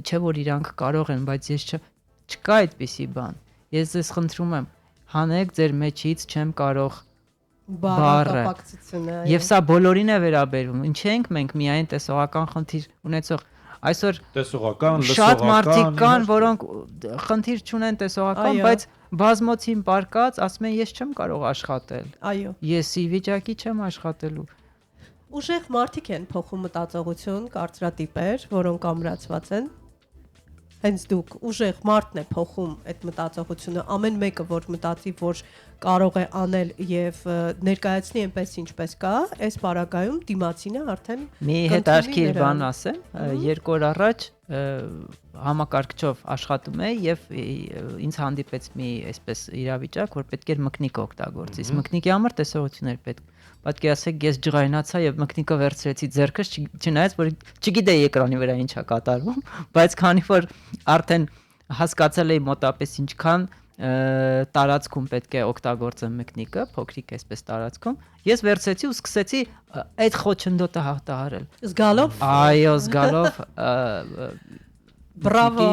չէ որ իրանք կարող են, բայց ես չկա այդպիսի բան, ես ձեզ խնդրում եմ, հանեք ձեր մեջից չեմ կարող բառը, եւ սա բոլորին է վերաբերվում, ինչ ենք մենք միայն տեսողական խնդիր ունեցող, այսօր տեսողական, շատ լսողական, մարդիկ կան, որոնք խնդիր չունեն տեսողական, Այո։ բայց բազմոցին պարկած ասում են ես չեմ կարող աշխատել։ Այո։ Ես ի վիճակի չեմ աշխատելու։ Ուժեղ մարդիկ են փոխում մտածողություն, կարծրատիպեր, որոնք ամրացված են։ Հենց դուք ուժեղ մարդն է փոխում այդ մտածողությունը, ամեն մեկը որ մտածի, որ կարող է անել եւ ներկայացնի այնպես ինչպես կա, այս պարագայում դիմացինը արդեն Մի հետարքիր բան ասեմ, 2 օր առաջ համակարգչով աշխատում էի եւ ինձ հանդիպեց մի այսպես իրավիճակ, որ պետք էր մկնիկ օգտագործի։ Մկնիկի համար տեսողություն էր պետք։ Պատկերացրեք, ես ջղայնացա եւ մկնիկը վերցրեցի ձեռքս, չնայած որ չգիտեի էկրանի վրա ինչ է կատարվում, բայց քանի որ արդեն հասկացել էի մոտապես ինչքան տարածքում պետք է օգտագործեմ մկնիկը, փոքրիկ այսպես տարածքում, ես վերցրեցի ու սկսեցի այդ խոչընդոտը հաղթահարել։ զգալով Այո, զգալով Բրավո։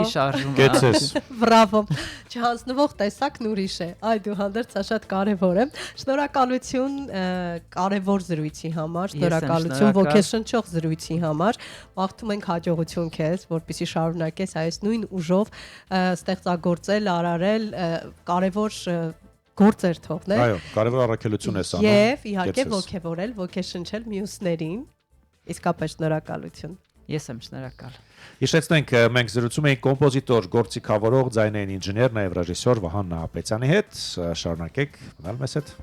Կեցես։ Բրավո։ Չհանձնվող տեսակն ուրիշ է։ Այ դու հանդերձ սա շատ կարևոր է։ Շնորհակալություն կարևոր զրույցի համար, շնորհակալություն ոգեշնչող զրույցի համար։ Մաղթում ենք հաջողություն քեզ, որպեսզի շարունակես այս նույն ուժով ստեղծագործել, արարել կարևոր գործեր թողնել։ Այո, կարևոր առաքելություն ես անում։ Եվ իհարկե ոգևորել, ոգեշնչել մյուսներին։ Իսկապես շնորհակալություն։ Ես եմ շնորհակալ։ Հիշեցնենք, մենք զրուցում էինք կոմպոզիտոր, գործիքավորող, ձայնային ինժեներ, նաև ռեժիսոր Վահան Նահապետյանի հետ։ Շարունակեք մնալ մեզ հետ։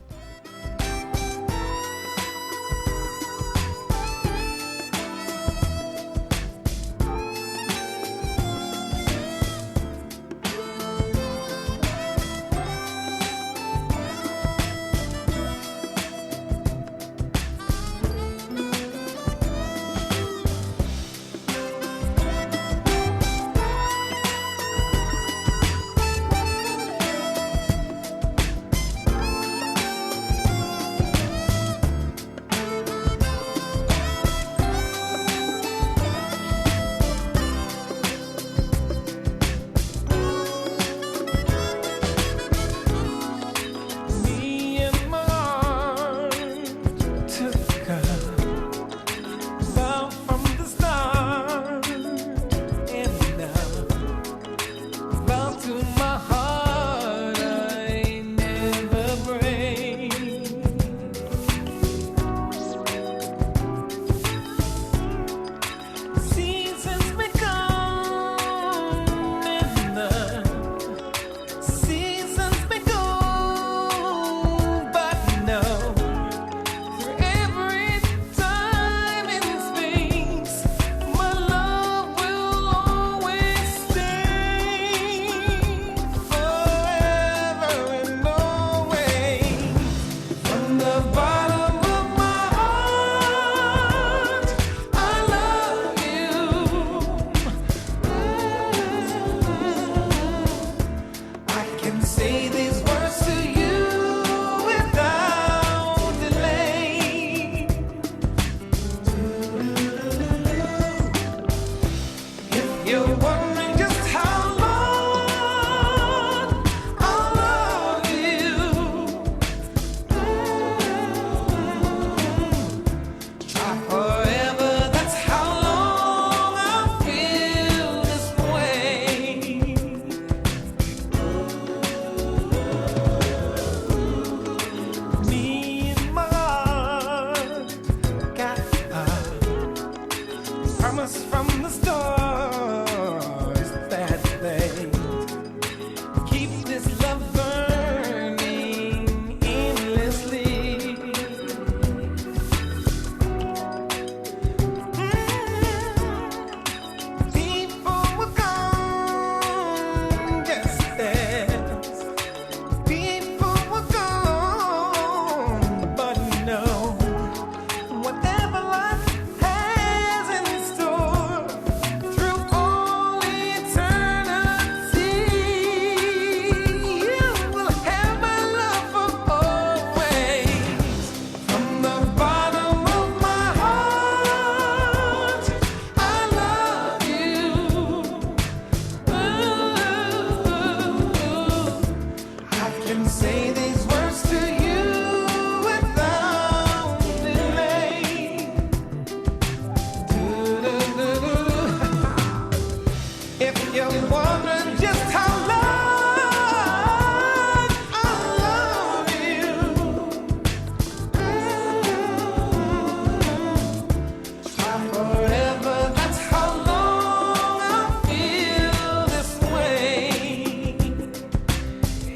promise from the stars that they keep this love burning endlessly. People were gone, yes, yes. People were gone, but no. Whatever life has in store through all eternity, you will have my love for always. From the bottom of my heart, I love you. I can say these words to you without delay. If you're wondering just how long I love you, try forever. That's how long I feel this way.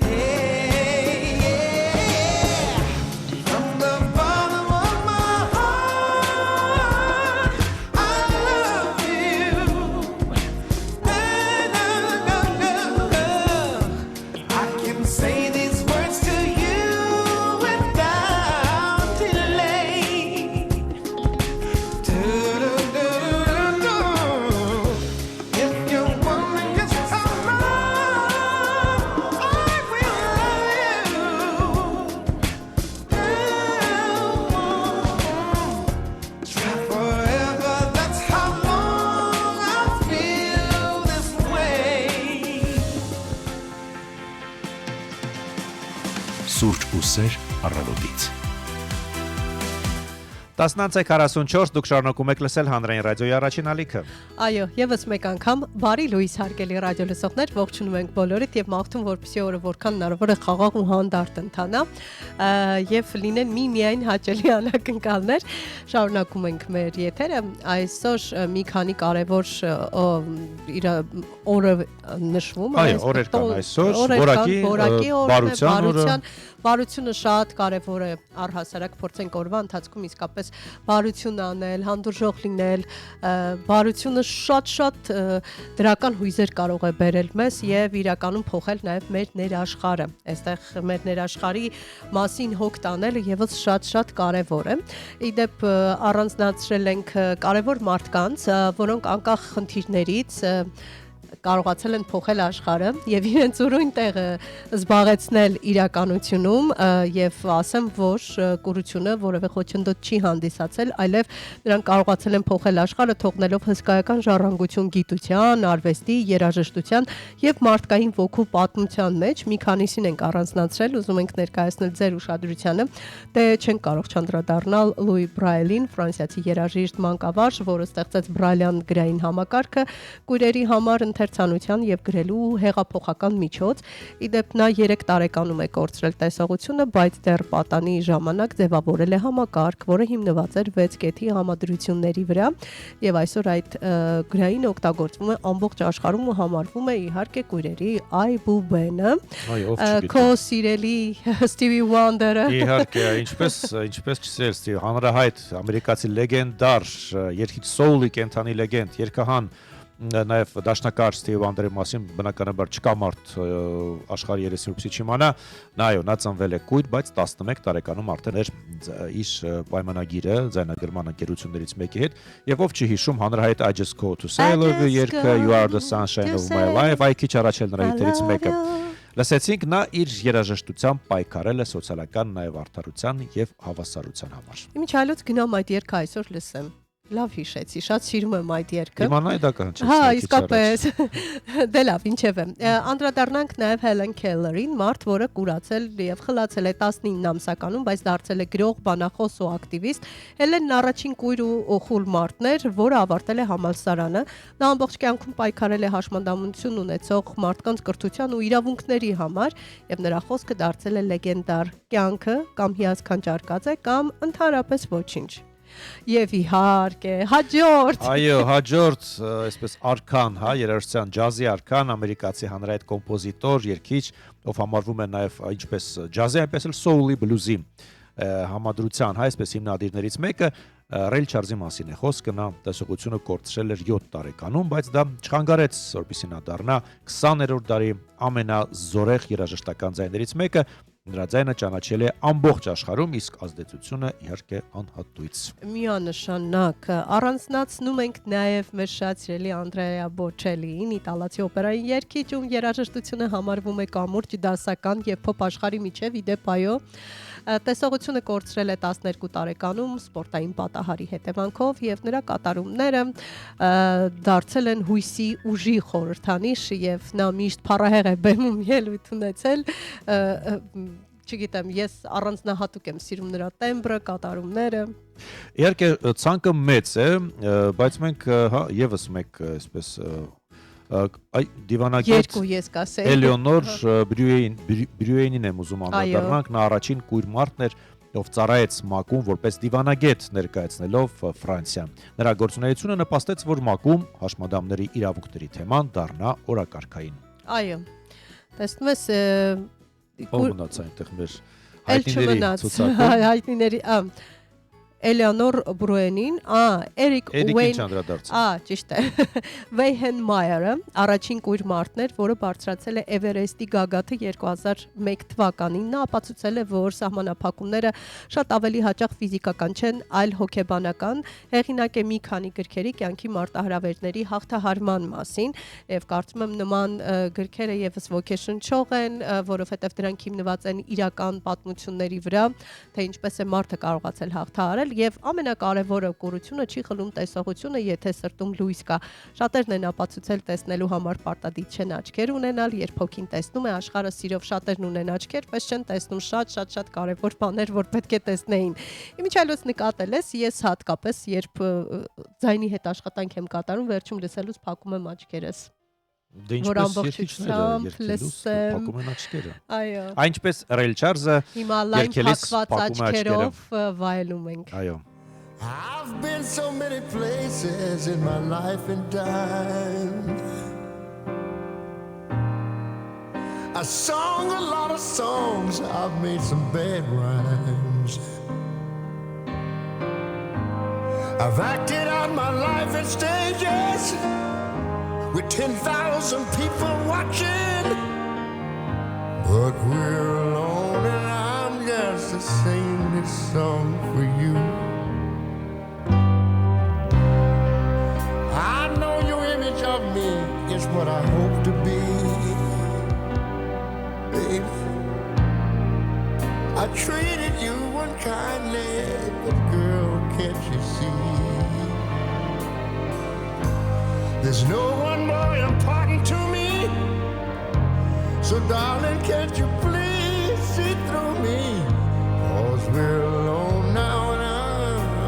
Yeah. From the bottom of my heart, I love you. I can say these words to you without delay. If you're wondering just how long I will love you, try forever. That's how long I feel this way. Սուրճ ու սեր առավոտից։ 19:44 դուք շարունակում եք լսել հանրային ռադիոյի առաջին ալիքը։ Այո, եւս մեկ անգամ բարի լույս հարգելի ռադիոլսողներ, ողջունում ենք բոլորիդ եւ մաղթում, որպեսզի օրը որքան հնարավոր է խաղաղ ու հանդարտ ընթանա եւ լինեն միմիայն հաճելի անակնկալներ։ Շարունակում ենք մեր եթերը։ Այսօր մի քանի կարևոր իր օրը նշվում է։ Այո, օրեր կան այսօր, որակի բարության Բարությունը շատ կարևոր է առհասարակ փորձենք օրվա ընթացքում իսկապես բարություն անել, հանդուրժող լինել, բարությունը շատ դրական հույզեր կարող է բերել մեզ եւ իրականում փոխել նաեւ մեր ներաշխարհը։ Այստեղ մեր ներաշխարհի մասին հոգ տանելը եւս շատ կարևոր է։ Իդեպ առանձնացրել ենք կարևոր մարդկանց, որոնք անկախ խնդիրներից կարողացել են փոխել աշխարհը եւ իրենց ուրույն տեղը զբաղեցնել իրականությունում եւ ասեմ, որ կուրությունը որևէ խոչընդոտ չի հանդիսացել, այլև նրանք կարողացել են փոխել աշխարհը թողնելով հսկայական ժառանգություն գիտության, արվեստի, երաժշտության եւ մարդկային ոգու պատմության մեջ։ Մի քանիսին ենք առանձնացրել, ուզում ենք ներկայացնել ձեր ուշադրությանը, դե չենք կարող չանդրադառնալ Լուի Բրայլին, ֆրանսիացի երաժիշտ մանկավարժ, որը ստեղծեց բրայլյան գրային համակարգը կույրերի համար ընթերցանության եւ գրելու հեղափոխական միջոց։ Իդեպ նա 3 տարեկանում է կորցրել տեսողությունը, բայց դեռ պատանի ժամանակ ձևավորել է համակարգ, որը հիմնված էր 6 կեթի համադրությունների վրա եւ այսօր այդ գրային օգտագործվում է ամբողջ աշխարհում ու համարվում է իհարկե կույրերի այբուբենը։ Քո սիրելի Ստիվի Վանդերը։ Իհարկե, ինչպես չսիրել Ստիվի, հանրահայտ ամերիկացի լեգենդար երգիչ սոուլի կենթանի լեգենդ, երգահան նաև դաշնակահար Ստիվի Վանդերի մասին բնականաբար չկա մարդ աշխարհի 30-ից չիմանա, նա ծնվել է կույր, բայց 11 տարեկանում արդեն էր իր պայմանագիրը ձայնագրման ընկերություններից մեկի հետ, եւ ով չի հիշում հանրահայտ I Just Go to Sailor երգը, You Are the Sunshine of My Life, այ քիչ առաջ էլ նրա հիթերից մեկը։ Լսեցինք, նա իր երաժշտությամբ պայքարել է սոցիալական նաև արդարության եւ հավասարության համար։ Իմիջայլոց գնամ այդ երգը այսօր լսեմ։ Լավ հիշեցի, շատ սիրում եմ այդ երգը։ Իմանայի դա կհնչեցի։ Հա, իսկապես։ Դե լավ, ինչևէ։ Անդրադառնանք նաև Հելեն Քելերին, մարդ, որը կուրացել եւ խլացել է 19 ամսականում, բայց դարձել է գրող, բանախոս ու ակտիվիստ։ Հելենն առաջին կույր ու խուլ մարդն էր, որը ավարտել է համալսարանը։ Նա ամբողջ կյանքում պայքարել է հաշմանդամություն ունեցող մարդկանց կրթության ու իրավունքների համար, եւ նրա խոսքը դարձել է լեգենդար։ Կյանքը կամ հիասքանչ արկած է, կամ ընդհանրապես ոչինչ։ Եվ իհարկե, հաջորդ Այո, հաջորդ այսպես արքան, հա, երաժշտության ջազի արքան, ամերիկացի հանրայինի կոմպոզիտոր, երգիչ, ով համարվում է նաև ինչպես ջազի, այնպես էլ soul-ի, blues-ի համադրության, հա, այսպես հիմնադիրներից մեկը Ռեյ Չարլզի մասին է խոսքը, նա տեսողությունը կորցրել էր 7 տարեկանում, բայց դա չխանգարեց, որպեսզի նա դառնա 20-րդ դարի ամենազորեղ երաժշտական ձայներից մեկը, նրա ձայնը ճանաչել է ամբողջ աշխարհում, իսկ ազդեցությունը իհարկե անհատույց։ Միանշանակ առանձնացնում ենք նաև մեր շատ սիրելի Անդրեա Բոչելիին, իտալացի օպերայի երգիչ, ում երաժշտությունը համարվում է կամուրջ դասական եւ փոփ աշխարհի միջև իդեպ այո տեսողությունը կորցրել է 12 տարեկանում սպորտային պատահարի հետևանքով եւ նրա կատարումները դարձել են հույսի ուժի խորհրդանիշ եւ նա միշտ փառահեղ է բեմում ելույթ ունեցել չգիտեմ ես առանձնահատուկ եմ սիրում նրա տեմբրը կատարումները Իհարկե ցանկը մեծ է բայց մենք հա եւս մեկ այսպես այ դիվանագետ երկու ես կասեի Էլեոնոր Բրյուենին եմ ուզում անդրադառնանք նա առաջին կույր մարդն էր ով ծառայեց ՄԱԿ-ում որպես դիվանագետ ներկայացնելով Ֆրանսիա նրա գործունեությունը նպաստեց որ ՄԱԿ-ում հաշմանդամների իրավունքների թեման դառնա օրակարգային Այո տեսնում ես ով մնաց այնտեղ մեր հայտնիների ցուցակում հայտնիների Էլեոնոր Բրուենին, Էրիկ ճիշտ է, Վեյհենմայերը, առաջին կույր մարդն էր, որը բարձրացել է Էվերեստի գագաթը 2001 թվականին, նա ապացուցել է, որ սահմանափակումները շատ ավելի հաճախ ֆիզիկական չեն, այլ հոգեբանական, հեղինակ է մի քանի գրքերի կյանքի մարտահրավերների հաղթահարման մասին, եւ կարծում եմ նման գրքերը եւս ոգեշնչող են, որովհետեւ դրանք հիմնված են իրական պատմությունների վրա, թե ինչպես է մարդը կարողացել հաղթահարել եւ ամենակարևորը կուրությունը չի խլում տեսողությունը, եթե սրտում լույս կա։ Շատերն են ապացուցել տեսնելու համար պարտադիր չեն աչքեր ունենալ, երբ հոգին տեսնում է, աշխարհը սիրով շատերն ունեն աչքեր, բայց չեն տեսնում շատ կարևոր բաներ, որ պետք է տեսնեին։ Իմիջիայլոց նկատել ես, ես հատկապես երբ ձայնի հետ աշխատանք եմ կատարում, վերջում լսելուց փակում եմ աչքերս։ Դե ինչպես երկիչները լսեմ փակում են աչքերը։ Այո։ Այնպես Ռեյ Չարլզը հիմա լայն փակված աչքերով վայելում ենք։ Այո։ I've been so many places in my life and time. I sung a lot of songs, I've made some bad rhymes. I've acted out my life at stages with 10,000 people watching. But we're alone and I'm just singing this song for you. I know your image of me is what I hope to be. Baby, I treated you unkindly, but girl, can't you see? There's no one more important to me. So darling, can't you please see through me? 'Cause we're alone now and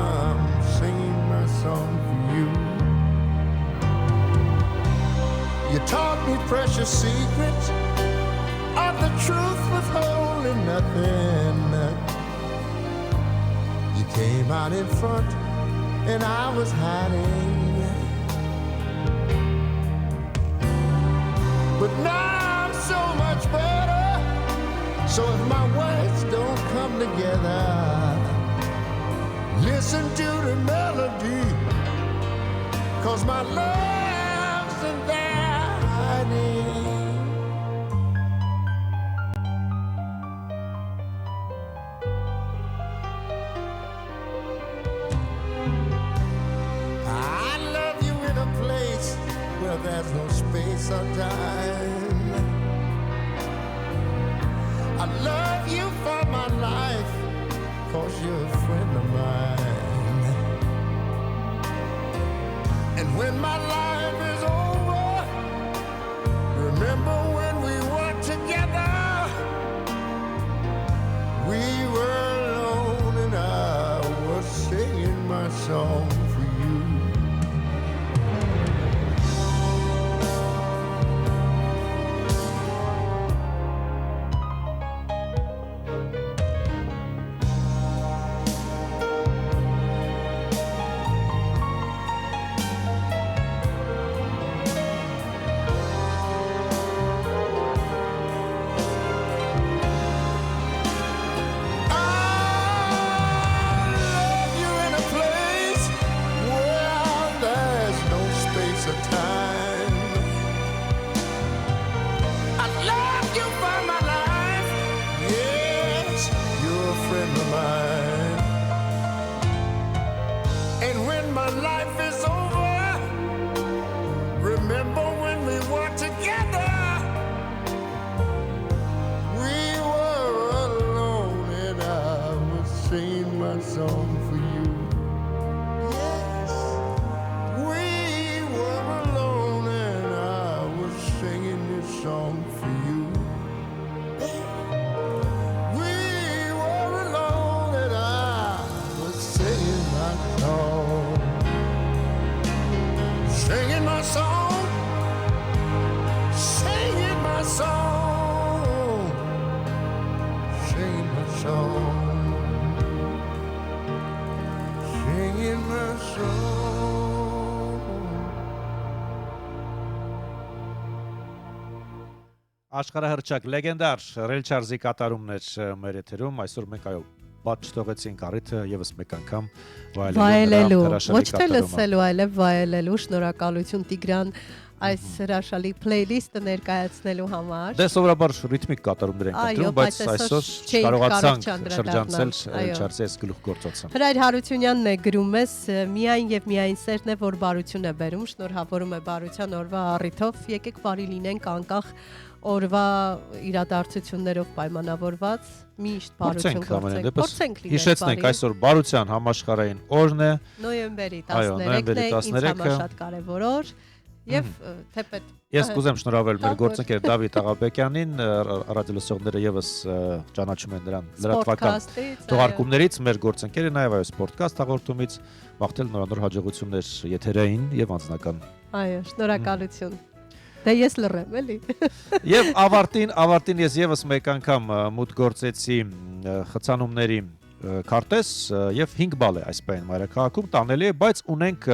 I'm singing my song for you. You taught me precious secrets of the truth withholding nothing. You came out in front and I was hiding. But now I'm so much better. So if my words don't come together, listen to the melody, 'cause my love's in there hiding. I love you in a place where there's no space or time. I love you for my life, 'cause you're a friend of mine. And when my life is over, remember when we were together? We were alone and I was singing my song for you. song, singing my song, singing my song, singing my song. Աշխարհահռչակ լեգենդար Ռել Չարլզի կատարումներ մեր եթերում այսօր մենք այո բաց չթողեցինք առիթը եւս մեկ անգամ վայելելու, ոչ թե լսելու, այլև վայելելու։ Շնորհակալություն Տիգրան այս հրաշալի playlist-ը ներկայացնելու համար։ Դե սովորաբար ռիթմիկ կատարումներ ենք ընտրում, բայց այսօր կարողացանք շրջանցել Չարլզի այս գլուխգործոցը։ Հրայր Հարությունյանն է գրում ես, միայն եւ միայն սերն է, որ բարություն է բերում, շնորհավորում է բարության օրվա առիթով, եկեք բարի լինենք անկախ օրվա իրադարձություններով պայմանավորված միշտ բարություն գործենք։ Փորձենք լինել բարի։ Հիշեցնենք այսօր բարության համաշխարհային օրն է։ Նոյեմբերի 13-ն է, ինձ համար շատ կարևոր օր։ Եվ թեպետ Ես կուզեմ շնորհավել մեր գործընկեր Դավիթ Աղաբեկյանին, ռադիոլսողները եւս ճանաչում են նրան լրատվական թողարկումներից, մեր գործընկերը նաեւ այո սպորտկաստ հաղորդումից, մաղթել նորանոր հաջողություններ եթերային եւ անձնական։ Այո, շնորհակալություն։ Դե ես լռեմ, էլի։ Եվ ավարտին ես եւս մեկ անգամ մուտք գործեցի խցանումների քարտեզ եւ 5 բալ է այս պահին մայրաքաղաքում տանելի է, բայց ունենք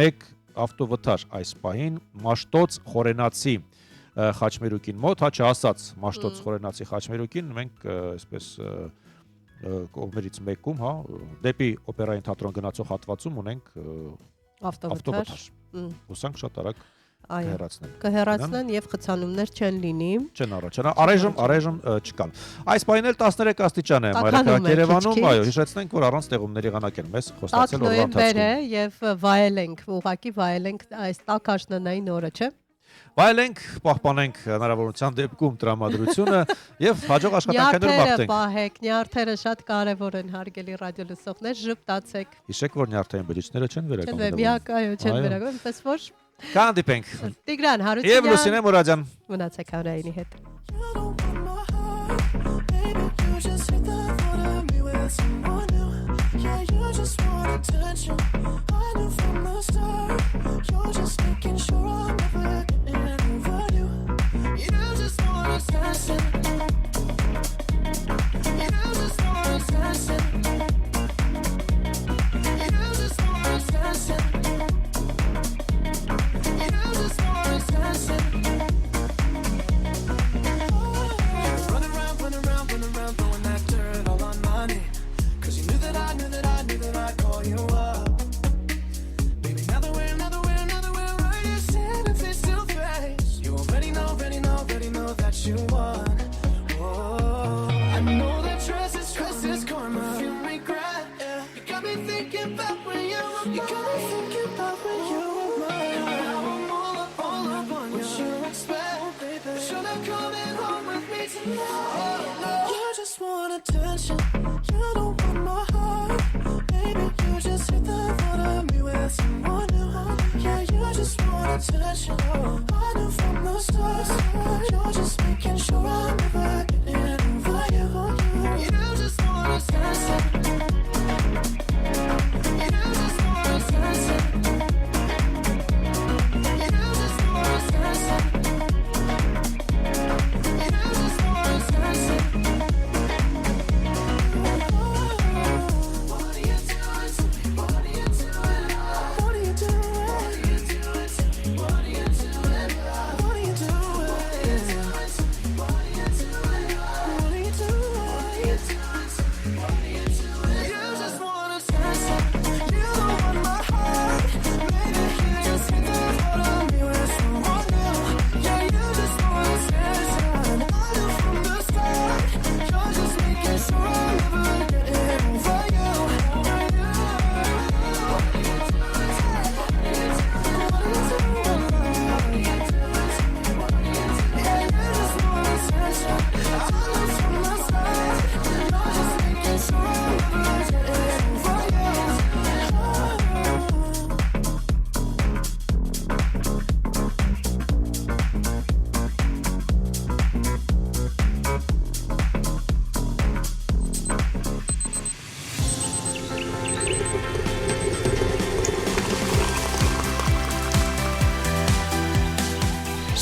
մեկ ավտովթար այս պահին Մաշտոց Խորենացի Խաչմերուկին մոտ, հա չասած Մաշտոց Խորենացի Խաչմերուկին մենք այսպես կողմերից մեկում, հա, դեպի օպերային թատրոն գնացող հատվածում ունենք ավտովթար։ Հուսանք շատ արագ կհեռացնեն եւ խցանումներ չեն լինի։ Չեն առաջանա, առայժմ չկան։ Այս պահին էլ 13 աստիճան է մայրաքաղաք Երևանում, այո, հիշեցնենք, որ առանց տեղումների եղանակ են մեզ խոստացել օրվա ընթացքում։ Եվ վայելենք, ուղղակի վայելենք այս տաքաշնանային օրը, չէ՞։ Վայելենք, պահպանենք հնարավորության դեպքում տրամադրությունը եւ հաջող աշխատանքներ մաղթենք։ Պահեք, նյարդերը շատ կարեւոր են, հարգելի ռադիոլսողներ, ժպտացեք։ Հիշեք, որ նյարդային բջիջները չեն վերականգնվում։ Միակ այո, չեն վերականգնվում, այնպես որ Կհանդիպենք։ Տիգրան Հարությունյան Եվ Լուսինե Մուրադյան։ Մնացեք Հանրայինի հետ։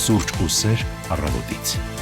Սուրճ ու սեր առավոտից։